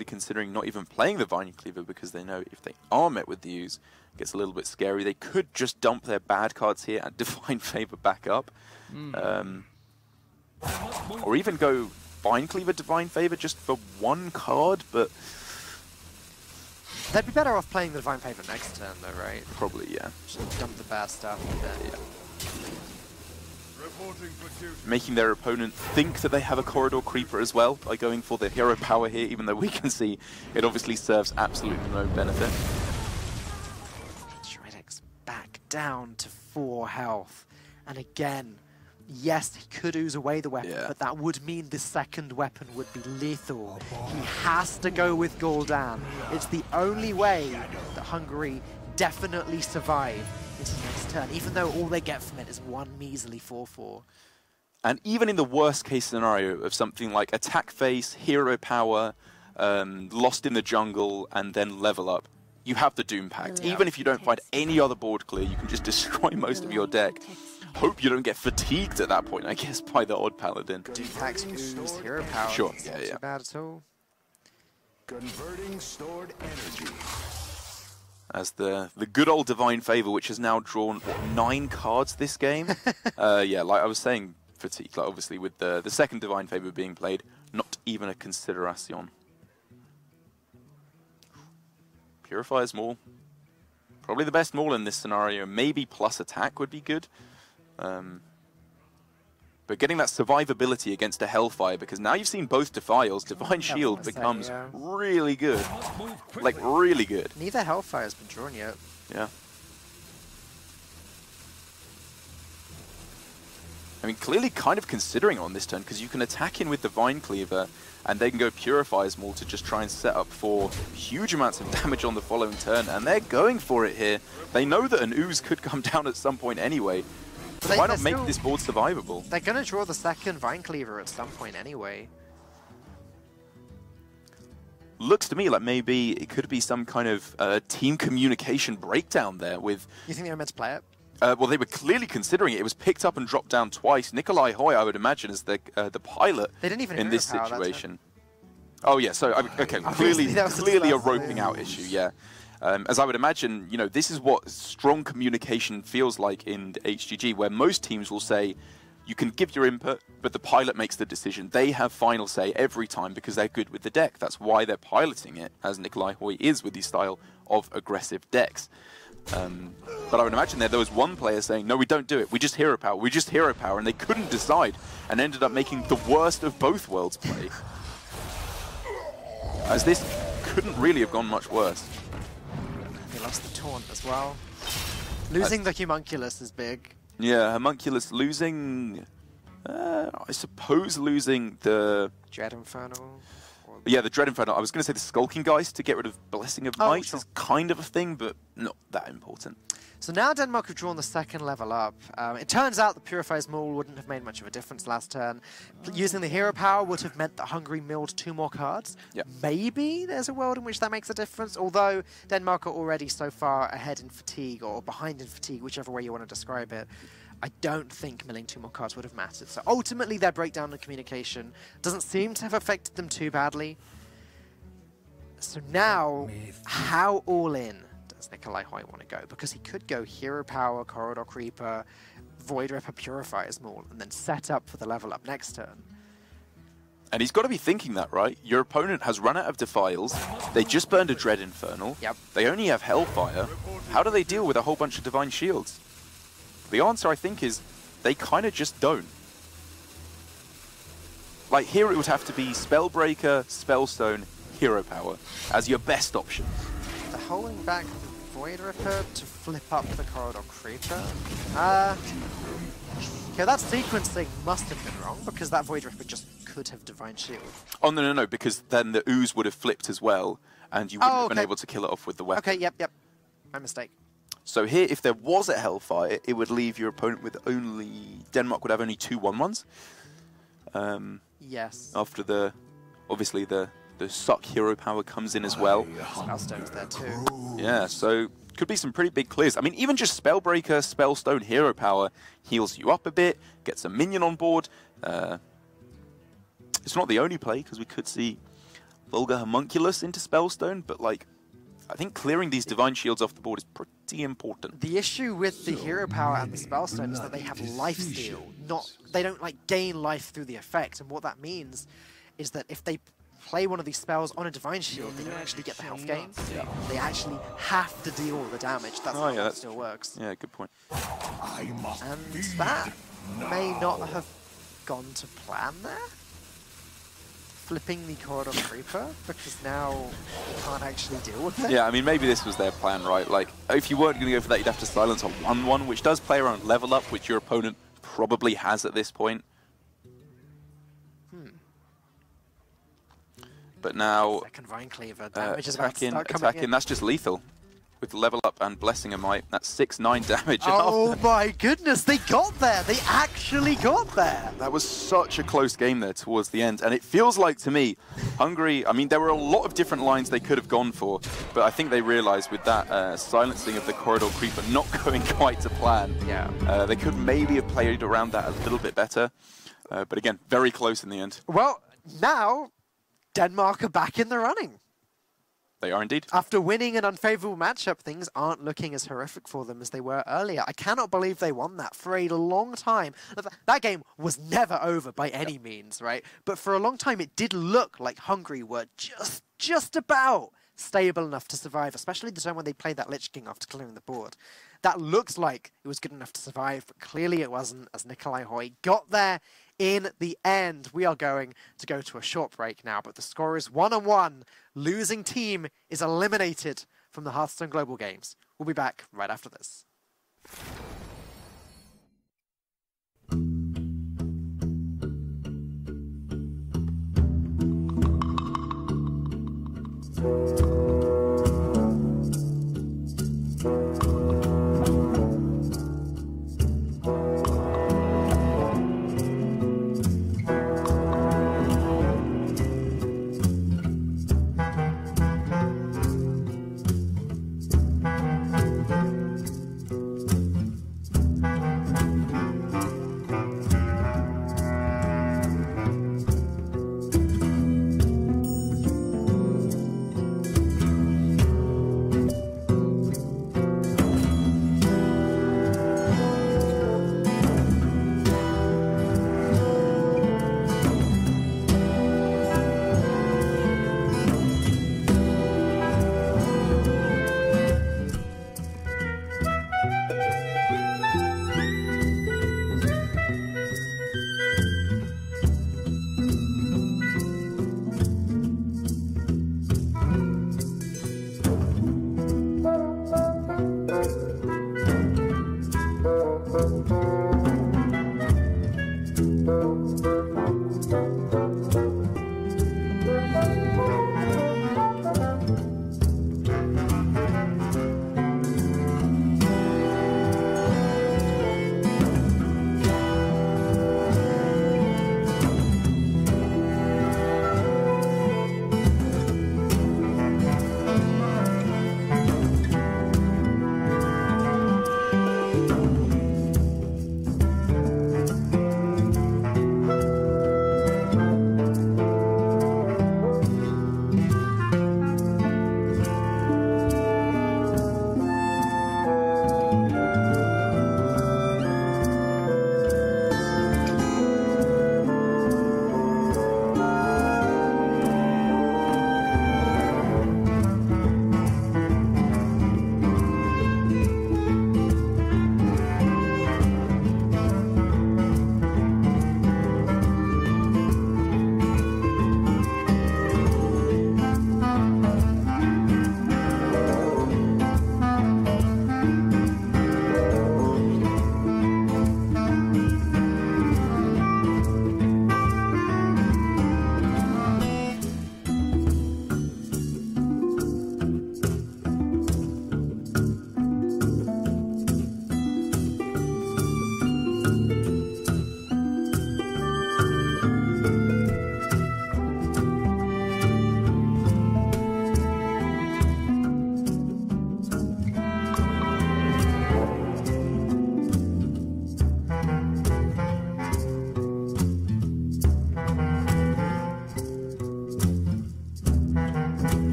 They're considering not even playing the Vine Cleaver because they know if they are met with the Ooze, it gets a little bit scary. They could just dump their bad cards here and Divine Favor back up. Or even go Vine Cleaver, Divine Favor just for one card, but... They'd be better off playing the Divine Favor next turn though, right? Probably, yeah. Just dump the bad stuff and then... Yeah. Making their opponent think that they have a Corridor Creeper as well by going for the hero power here, even though we can see it obviously serves absolutely no benefit. Shredix back down to 4 health. And again, yes, he could ooze away the weapon, but that would mean the second weapon would be lethal. He has to go with Gul'dan. It's the only way that Hungary definitely survive into the next turn, even though all they get from it is one measly 4/4. And even in the worst case scenario of something like attack phase, hero power, lost in the jungle, and then level up, you have the Doom Pact. Even if you don't find any other board clear, you can just destroy most of your deck. Hope you don't get fatigued at that point, I guess, by the odd paladin. Doom Pact, ooze, hero power. Sure, It's not too bad at all. Converting stored energy. As the good old Divine Favor, which has now drawn, what, 9 cards this game? Yeah, like I was saying, fatigue, like obviously with the second Divine Favor being played, not even a consideration. Purifier's Maul. Probably the best Maul in this scenario. Maybe plus attack would be good. But getting that survivability against a Hellfire, because now you've seen both Defiles, Divine Shield becomes really good. Like, really good. Neither Hellfire has been drawn yet. Yeah. I mean, clearly kind of considering on this turn, because you can attack in with Divine Cleaver, and they can go Purifier's Maul to just try and set up for huge amounts of damage on the following turn, and they're going for it here. They know that an Ooze could come down at some point anyway. So why not make this board survivable? They're going to draw the second Vine Cleaver at some point anyway. Looks to me like maybe it could be some kind of team communication breakdown there with... You think they were meant to play it? Well, they were clearly considering it. It was picked up and dropped down twice. Nikolai Hoy, I would imagine, is the pilot they didn't even in this situation. Oh, yeah, so, okay, clearly a roping out issue, yeah. As I would imagine, you know, this is what strong communication feels like in HGG, where most teams will say, you can give your input, but the pilot makes the decision. They have final say every time because they're good with the deck. That's why they're piloting it, as Nikolai Hoy is with the style of aggressive decks. But I would imagine there was one player saying, no, we don't do it. We just hero power. We just hero power. And they couldn't decide and ended up making the worst of both worlds play. As this couldn't really have gone much worse. They lost the taunt as well. Losing the Homunculus is big. Yeah, Homunculus losing... I suppose losing the... Dread Infernal. Yeah, the Dread Infernal. I was going to say the Skulking Geist to get rid of Blessing of Might is kind of a thing, but not that important. So now Denmark have drawn the second level up. It turns out the Purifier's Maul wouldn't have made much of a difference last turn. Using the hero power would have meant that Hungary milled 2 more cards. Yep. Maybe there's a world in which that makes a difference, although Denmark are already so far ahead in fatigue, or behind in fatigue, whichever way you want to describe it. I don't think milling 2 more cards would have mattered. So ultimately their breakdown in communication doesn't seem to have affected them too badly. So now, how all in does Nikolai Hoy want to go? Because he could go Hero Power, Corridor Creeper, Void Ripper, Purifier's Maul, and then set up for the level up next turn. And he's got to be thinking that, right? Your opponent has run out of Defiles. They just burned a Dread Infernal. Yep. They only have Hellfire. How do they deal with a whole bunch of Divine Shields? The answer, I think, is they kind of just don't. Like, here it would have to be Spellbreaker, Spellstone, Hero Power as your best option. They're holding back the Void Ripper to flip up the Corridor Creeper. Okay, that sequencing must have been wrong, because that Void Ripper just could have Divine Shield. Oh, no, because then the Ooze would have flipped as well, and you wouldn't have been able to kill it off with the weapon. Okay, yep. My mistake. So here, if there was a Hellfire, it would leave your opponent with only... Denmark would have only 2 1/1s. Yes. After obviously the suck hero power comes in as well. Spellstone's there too. Yeah, so could be some pretty big clears. I mean, even just Spellbreaker, Spellstone, hero power heals you up a bit, gets a minion on board. It's not the only play, because we could see Vulgar Homunculus into Spellstone, but like, I think clearing these Divine Shields off the board is pretty important. The issue with the hero power and the Spellstone is that they have lifesteal. They don't like gain life through the effect, and what that means is that if they play one of these spells on a Divine Shield, they don't actually get the health gain. Yeah. They actually have to deal the damage. That's how it still works. Yeah, good point. And that may not have gone to plan there. Flipping the Corridor Creeper, because now you can't actually deal with it. Yeah, I mean, maybe this was their plan, right? Like, if you weren't going to go for that, you'd have to silence a 1-1, which does play around level up, which your opponent probably has at this point. But now, Second Vine Cleaver, damage is about to start coming attacking, in. that's just lethal. With level up and Blessing of Might, that's 6-9 damage. Oh my goodness, they got there! They actually got there! That was such a close game there towards the end, and it feels like to me, Hungary, I mean, there were a lot of different lines they could have gone for, but I think they realized with that silencing of the Corridor Creeper not going quite to plan, they could maybe have played around that a little bit better, but again, very close in the end. Well, now Denmark are back in the running. They are indeed. After winning an unfavorable matchup, things aren't looking as horrific for them as they were earlier. I cannot believe they won that for a long time. That game was never over by any means, right? But for a long time, it did look like Hungary were just about stable enough to survive, especially the time when they played that Lich King after clearing the board. That looks like it was good enough to survive, but clearly it wasn't, as Nikolai Hoy got there in the end. We are going to go to a short break now, but the score is 1-1. Losing team is eliminated from the Hearthstone Global Games. We'll be back right after this.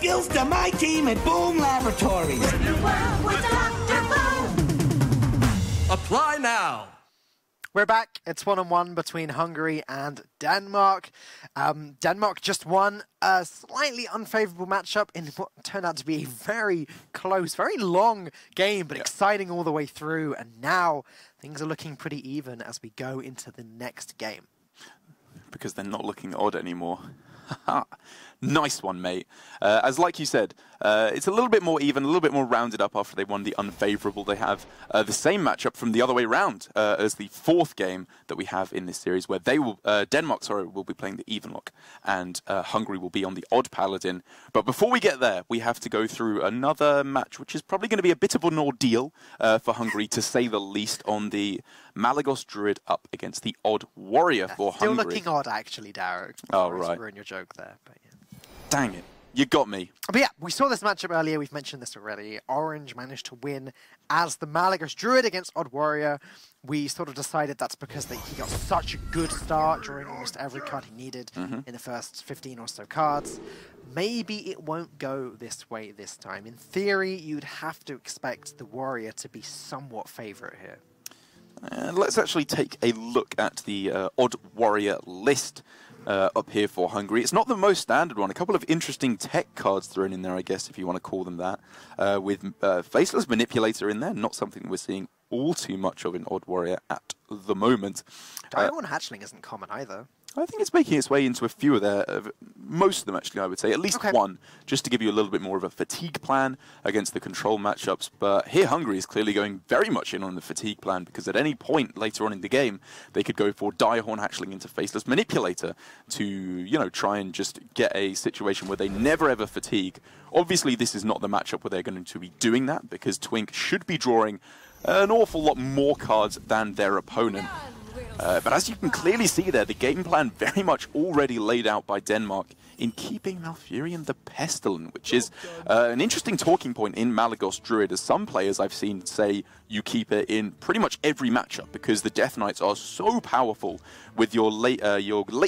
skills to my team at Boom Laboratories. Apply now. We're back. It's 1-on-1 between Hungary and Denmark. Denmark just won a slightly unfavourable matchup in what turned out to be a very close, very long game, but exciting all the way through. And now things are looking pretty even as we go into the next game. Because they're not looking odd anymore. Nice one, mate. As like you said, it's a little bit more even, a little bit more rounded up after they won the unfavourable. They have the same matchup from the other way round as the fourth game that we have in this series, where they will Denmark, will be playing the even lock, and Hungary will be on the odd paladin. But before we get there, we have to go through another match, which is probably going to be a bit of an ordeal for Hungary, to say the least, on the Malagos Druid up against the odd warrior for Still Hungary. looking odd, actually, Derek. Oh, right. Ruin your joke there, but yeah. Dang it. You got me. But yeah, we saw this matchup earlier. We've mentioned this already. Orange managed to win as the Malagos Druid against Odd Warrior. We sort of decided that's because he got such a good start, drawing almost every card he needed in the first 15 or so cards. Maybe it won't go this way this time. In theory, you'd have to expect the Warrior to be somewhat favourite here. And let's actually take a look at the Odd Warrior list up here for Hungary. It's not the most standard one. A couple of interesting tech cards thrown in there, I guess, if you want to call them that. With Faceless Manipulator in there, not something we're seeing all too much of in Odd Warrior at the moment. Diamond Hatchling isn't common either. I think it's making its way into a few of most of them actually, I would say. At least one, just to give you a little bit more of a fatigue plan against the control matchups. But here Hungary is clearly going very much in on the fatigue plan, because at any point later on in the game, they could go for Direhorn Hatchling into Faceless Manipulator to, you know, try and just get a situation where they never ever fatigue. Obviously, this is not the matchup where they're going to be doing that, because Twink should be drawing an awful lot more cards than their opponent. But as you can clearly see there, the game plan very much already laid out by Denmark in keeping Malfurion the Pestilent, which is an interesting talking point in Malagos Druid, as some players I've seen say you keep it in pretty much every matchup, because the Death Knights are so powerful with your late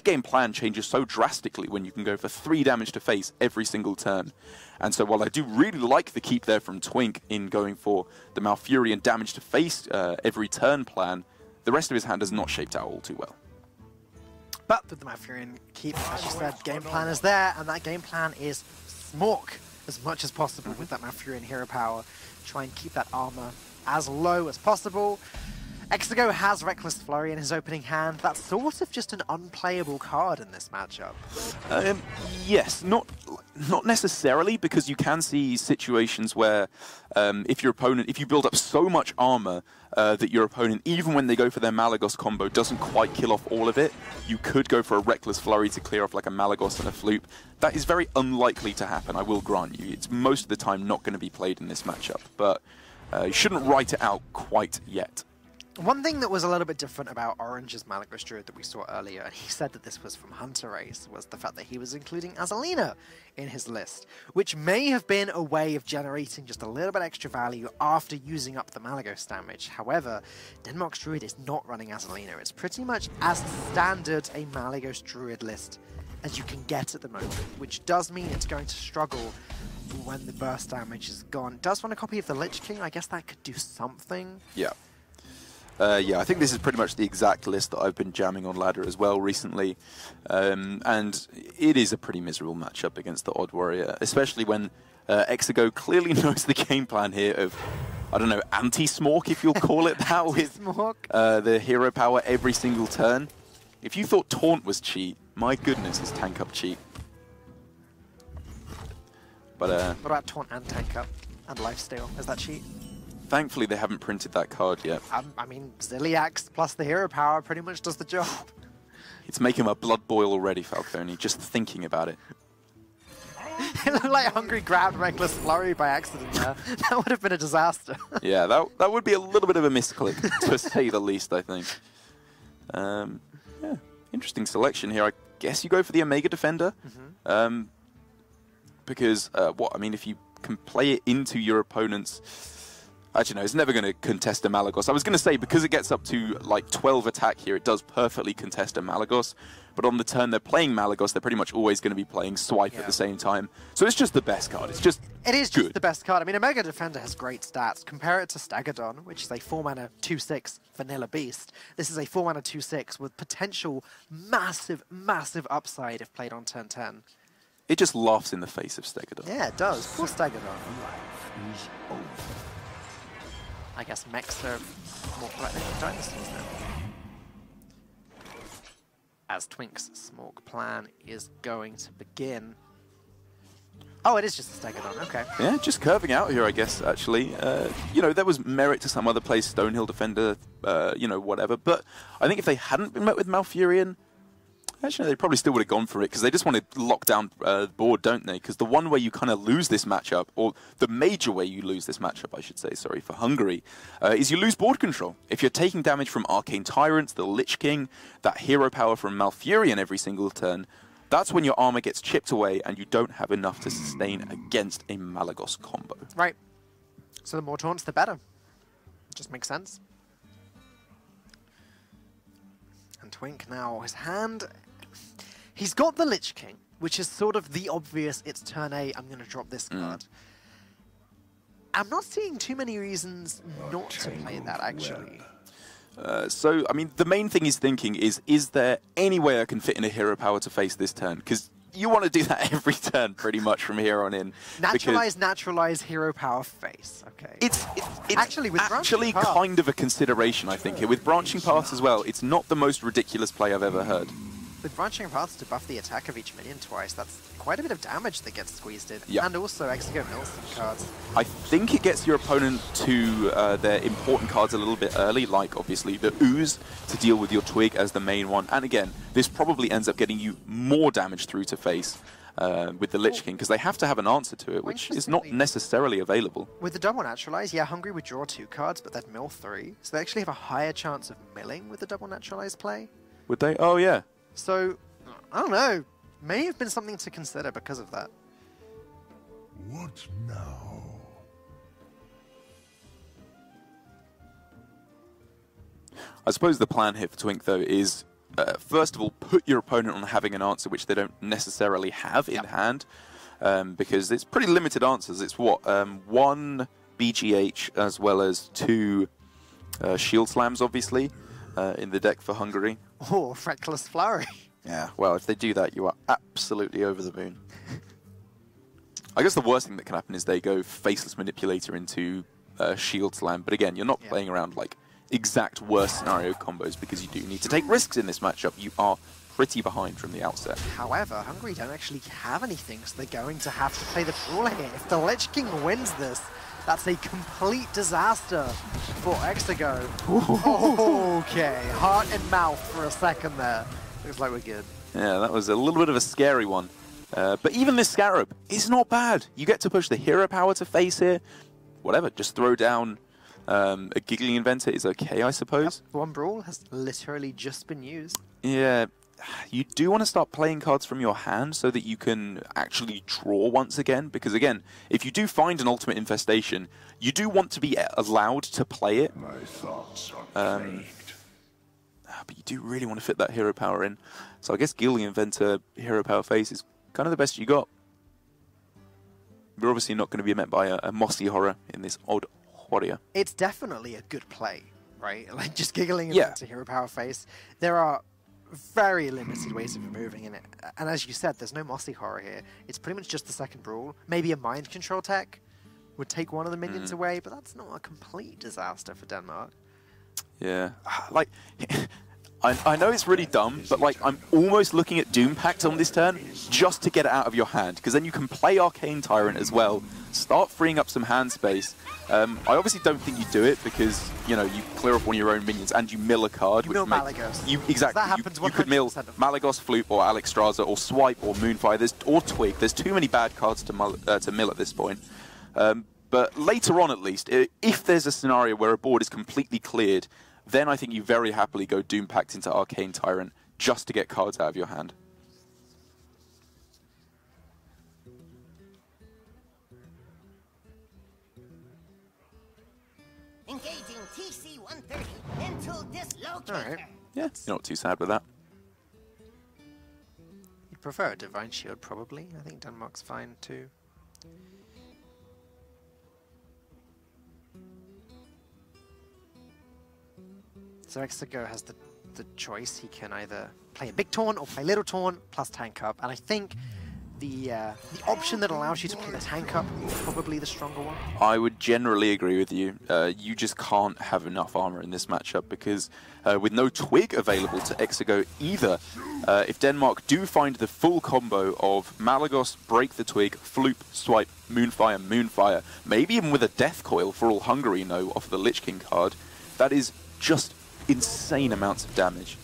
game plan changes so drastically when you can go for 3 damage to face every single turn. And so while I do really like the keep there from Twink in going for the Malfurion damage to face every turn plan, the rest of his hand has not shaped out all too well. But with the Malfurion keep, as you said, game plan is there, and that game plan is smork as much as possible with that Malfurion hero power. Try and keep that armor as low as possible. Exigo has Reckless Flurry in his opening hand. That's sort of just an unplayable card in this matchup. Yes, not necessarily, because you can see situations where if you build up so much armor that your opponent, even when they go for their Malagos combo, doesn't quite kill off all of it, you could go for a Reckless Flurry to clear off like a Malagos and a Floop. That is very unlikely to happen, I will grant you. It's most of the time not going to be played in this matchup, but you shouldn't write it out quite yet. One thing that was a little bit different about Orange's Malagos Druid that we saw earlier, and he said that this was from Hunter Race, was the fact that he was including Azalina in his list, which may have been a way of generating just a little bit extra value after using up the Malagos damage. However, Denmark's Druid is not running Azalina. It's pretty much as standard a Malagos Druid list as you can get at the moment, which does mean it's going to struggle when the burst damage is gone. It does run a copy of the Lich King. I guess that could do something. Yeah. Yeah, I think this is pretty much the exact list that I've been jamming on ladder as well recently. And it is a pretty miserable matchup against the Odd Warrior, especially when Exigo clearly knows the game plan here of, I don't know, anti-smork, if you'll call it that, with the hero power every single turn. If you thought Taunt was cheat, my goodness, is Tank Up cheat. But what about Taunt and Tank Up and Lifesteal? Is that cheat? Thankfully, they haven't printed that card yet. I mean, Ziliax plus the hero power pretty much does the job. It's making my blood boil already, Falcone, just thinking about it. It looked like Hungry grabbed Reckless Flurry by accident there. That would have been a disaster. Yeah, that would be a little bit of a misclick, to say the least, I think. Yeah, interesting selection here. I guess you go for the Omega Defender. Because, I mean, if you can play it into your opponent's Actually, no, it's never going to contest a Malagos. I was going to say, because it gets up to like 12 attack here, it does perfectly contest a Malagos. But on the turn they're playing Malagos, they're pretty much always going to be playing Swipe at the same time. So it's just the best card. It's just It is good. just the best card. I mean, Omega Defender has great stats. Compare it to Stagadon, which is a 4-mana 2/6 vanilla beast. This is a 4-mana 2/6 with potential massive, massive upside if played on turn 10. It just laughs in the face of Stegadon. Yeah, it does. Poor Stagadon. I guess mechs are more threatening than dinosaurs now. As Twink's Smork plan is going to begin. Oh, it is just a Stegadon, okay. Yeah, just curving out here, I guess, actually. You know, there was merit to some other plays, Stonehill Defender, you know, whatever. But I think if they hadn't been met with Malfurion, actually, they probably still would have gone for it, because they just want to lock down the board, don't they? Because the one way you kind of lose this matchup, or the major way you lose this matchup, I should say, sorry, for Hungary, is you lose board control. If you're taking damage from Arcane Tyrants, the Lich King, that hero power from Malfurion every single turn, that's when your armor gets chipped away and you don't have enough to sustain against a Malagos combo. Right. So the more taunts, the better. Just makes sense. And Twink now, his hand... He's got the Lich King, which is sort of the obvious, it's turn 8, I'm going to drop this card. I'm not seeing too many reasons not to play that, actually. So, I mean, the main thing he's thinking is there any way I can fit in a hero power to face this turn? Because you want to do that every turn, pretty much, from here on in. Naturalize hero power face. Okay. It's actually kind of a consideration, I think, here. With Branching Paths as well, it's not the most ridiculous play I've ever heard. With Branching Paths to buff the attack of each minion twice, that's quite a bit of damage that gets squeezed in. Yeah. And also Exego mills some cards. I think it gets your opponent to their important cards a little bit early, like obviously the Ooze to deal with your Twig as the main one. And again, this probably ends up getting you more damage through to face with the Lich King, because they have to have an answer to it, which is not necessarily available. With the double naturalize, yeah, Hungary would draw 2 cards, but they'd mill 3. So they actually have a higher chance of milling with the double naturalize play. Would they? Oh, yeah. So, I don't know. May have been something to consider because of that. What now? I suppose the plan here for Twink, though, is first of all, put your opponent on having an answer which they don't necessarily have in hand, because it's pretty limited answers. It's what, 1 BGH as well as 2 Shield Slams, obviously, in the deck for Hungary. Oh, Reckless Flurry. Yeah, well, if they do that, you are absolutely over the moon. I guess the worst thing that can happen is they go Faceless Manipulator into Shield Slam, but again, you're not playing around like exact worst scenario combos, because you do need to take risks in this matchup. You are pretty behind from the outset. However, Hungary don't actually have anything, so they're going to have to play the brawler here. If the Lich King wins this, that's a complete disaster for Exego. Okay, heart and mouth for a second there. Looks like we're good. Yeah, that was a little bit of a scary one. But even this Scarab is not bad. You get to push the hero power to face here. Whatever, just throw down a Giggling Inventor is okay, I suppose. Yep. One Brawl has literally just been used. Yeah, you do want to start playing cards from your hand so that you can actually draw once again. Because again, if you do find an Ultimate Infestation, you do want to be allowed to play it. My thoughts are plagued. But you do really want to fit that hero power in. So I guess Giggling Inventor hero power face is kind of the best you got. We're obviously not going to be met by a mossy horror in this odd warrior. It's definitely a good play, right? Like just Giggling Inventor hero power face. There are very limited ways of removing it. And as you said, there's no mossy horror here. It's pretty much just the second Brawl. Maybe a mind control tech would take one of the minions away, but that's not a complete disaster for Denmark. Yeah, like, I know it's really dumb, but like, I'm almost looking at Doom Pact on this turn just to get it out of your hand, because then you can play Arcane Tyrant as well, start freeing up some hand space. I obviously don't think you do it, because, you know, you clear up one of your own minions and you mill a card. You mill Malagos. Exactly. That happens you could mill Malagos, Flute, or Alexstrasza, or Swipe, or Moonfire, or Twig. There's too many bad cards to mill at this point. But later on, at least, if there's a scenario where a board is completely cleared, then I think you very happily go Doom Pact into Arcane Tyrant just to get cards out of your hand. Engaging TC-130 into dislocator. All right. Yeah, you're not too sad with that. You'd prefer a Divine Shield, probably. I think Denmark's fine, too. So Exego has the choice. He can either play a big taunt or play little taunt plus tank up. And I think the option that allows you to play the tank up is probably the stronger one. I would generally agree with you. You just can't have enough armor in this matchup because with no Twig available to Exego either, if Denmark do find the full combo of Malagos, Break the Twig, Floop, Swipe, Moonfire, Moonfire, maybe even with a Death Coil for all Hungary know off the Lich King card, that is just insane amounts of damage.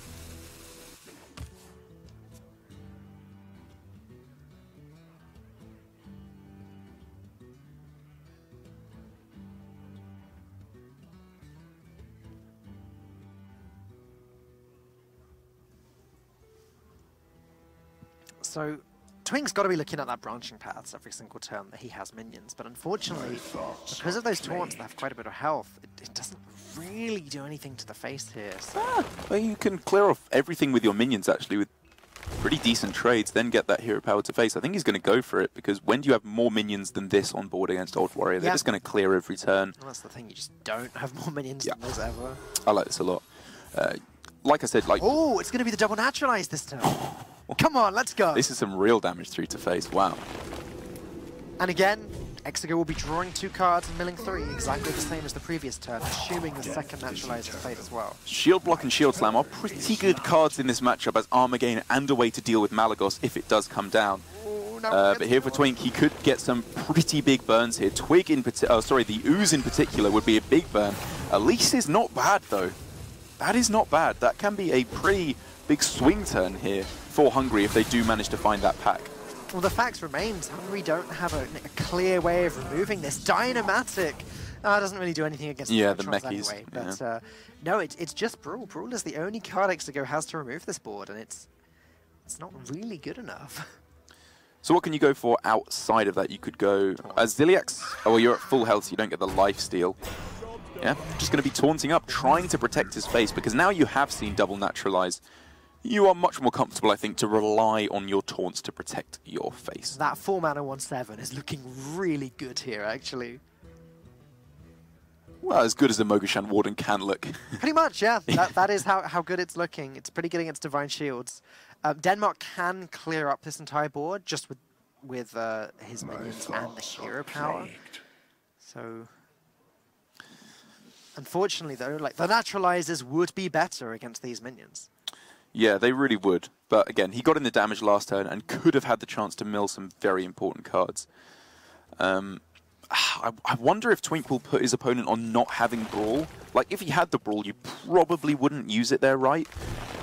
So Twing's got to be looking at that branching paths every single turn that he has minions, but unfortunately, because of those taunts that have quite a bit of health, it doesn't really do anything to the face here. So. Well, you can clear off everything with your minions, actually, with pretty decent trades, then get that hero power to face. I think he's going to go for it, because when do you have more minions than this on board against Old Warrior? They're just going to clear every turn. Well, that's the thing, you just don't have more minions than those ever. I like this a lot. Like I said, like... Oh, it's going to be the double naturalize this turn. Come on, let's go. This is some real damage through to face. Wow. And again, Exego will be drawing 2 cards and milling 3, exactly the same as the previous turn, assuming the second naturalize to fade as well. Shield Block and Shield Slam are pretty good cards in this matchup as armor gain and a way to deal with Malagos if it does come down. Ooh, but here for Twink, he could get some pretty big burns here. Twig in particular, the Ooze in particular would be a big burn. Elise is not bad though. That is not bad. That can be a pretty big swing turn here for Hungary if they do manage to find that pack. Well, the fact remains, Hungary don't have a clear way of removing this. Dynamatic doesn't really do anything against the Mechis anyway. But no, it's just Brawl. Brawl is the only card Exego has to remove this board, and it's not really good enough. So what can you go for outside of that? You could go as Ziliax. Oh, well, you're at full health, so you don't get the life steal. Yeah, just going to be taunting up, trying to protect his face, because now you have seen double naturalize. You are much more comfortable, I think, to rely on your taunts to protect your face. That 4-mana 1/7 is looking really good here, actually. Well, as good as the Mogushan Warden can look. Pretty much, yeah. That is how good it's looking. It's pretty good against Divine Shields. Denmark can clear up this entire board just with his minions and the hero power. So... Unfortunately, though, like the naturalizers would be better against these minions. Yeah, they really would. But again, he got in the damage last turn and could have had the chance to mill some very important cards. I wonder if Twink will put his opponent on not having Brawl. Like, if he had the Brawl, you probably wouldn't use it there, right?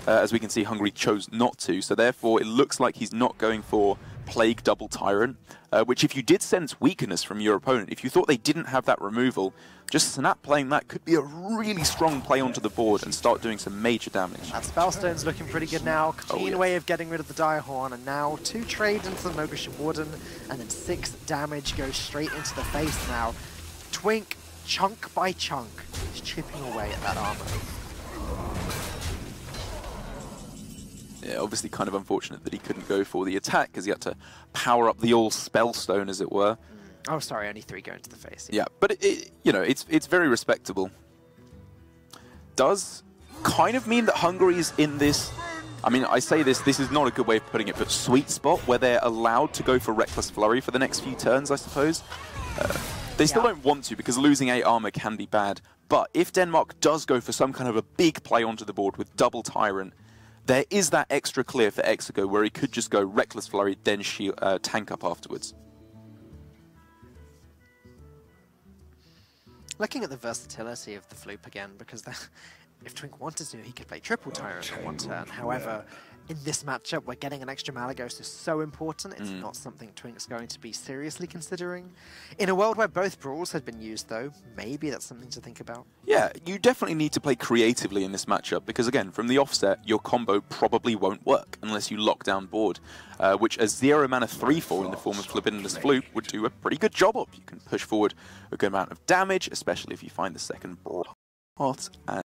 As we can see, Hungary chose not to. So therefore, it looks like he's not going for Plague Double Tyrant, which if you did sense weakness from your opponent, if you thought they didn't have that removal, just snap playing that could be a really strong play onto the board and start doing some major damage. That Spellstone's looking pretty good now. Clean way of getting rid of the Direhorn, and now 2 trades into the Mogushan Warden, and then 6 damage goes straight into the face now. Twink, chunk by chunk, is chipping away at that armor. Yeah, obviously kind of unfortunate that he couldn't go for the attack because he had to power up the old Spellstone, as it were. Oh, sorry, only 3 go into the face. Yeah, but you know, it's very respectable. Does kind of mean that Hungary is in this, I mean, I say this is not a good way of putting it, but sweet spot where they're allowed to go for Reckless Flurry for the next few turns, I suppose. They still don't want to because losing 8 armor can be bad. But if Denmark does go for some kind of a big play onto the board with Double Tyrant, there is that extra clear for Exego where he could just go Reckless Flurry, then shield, tank up afterwards. Looking at the versatility of the Floop again, because if Twink wanted to, he could play triple Tyrant in one turn. However, in this matchup, where getting an extra Malagos is so important, it's not something Twink's going to be seriously considering. In a world where both Brawls had been used, though, maybe that's something to think about. Yeah, you definitely need to play creatively in this matchup, because again, from the offset, your combo probably won't work unless you lock down board, which a 0-mana 3/4 in the form of Libidinous Flute would do a pretty good job of. You can push forward a good amount of damage, especially if you find the second Brawl. And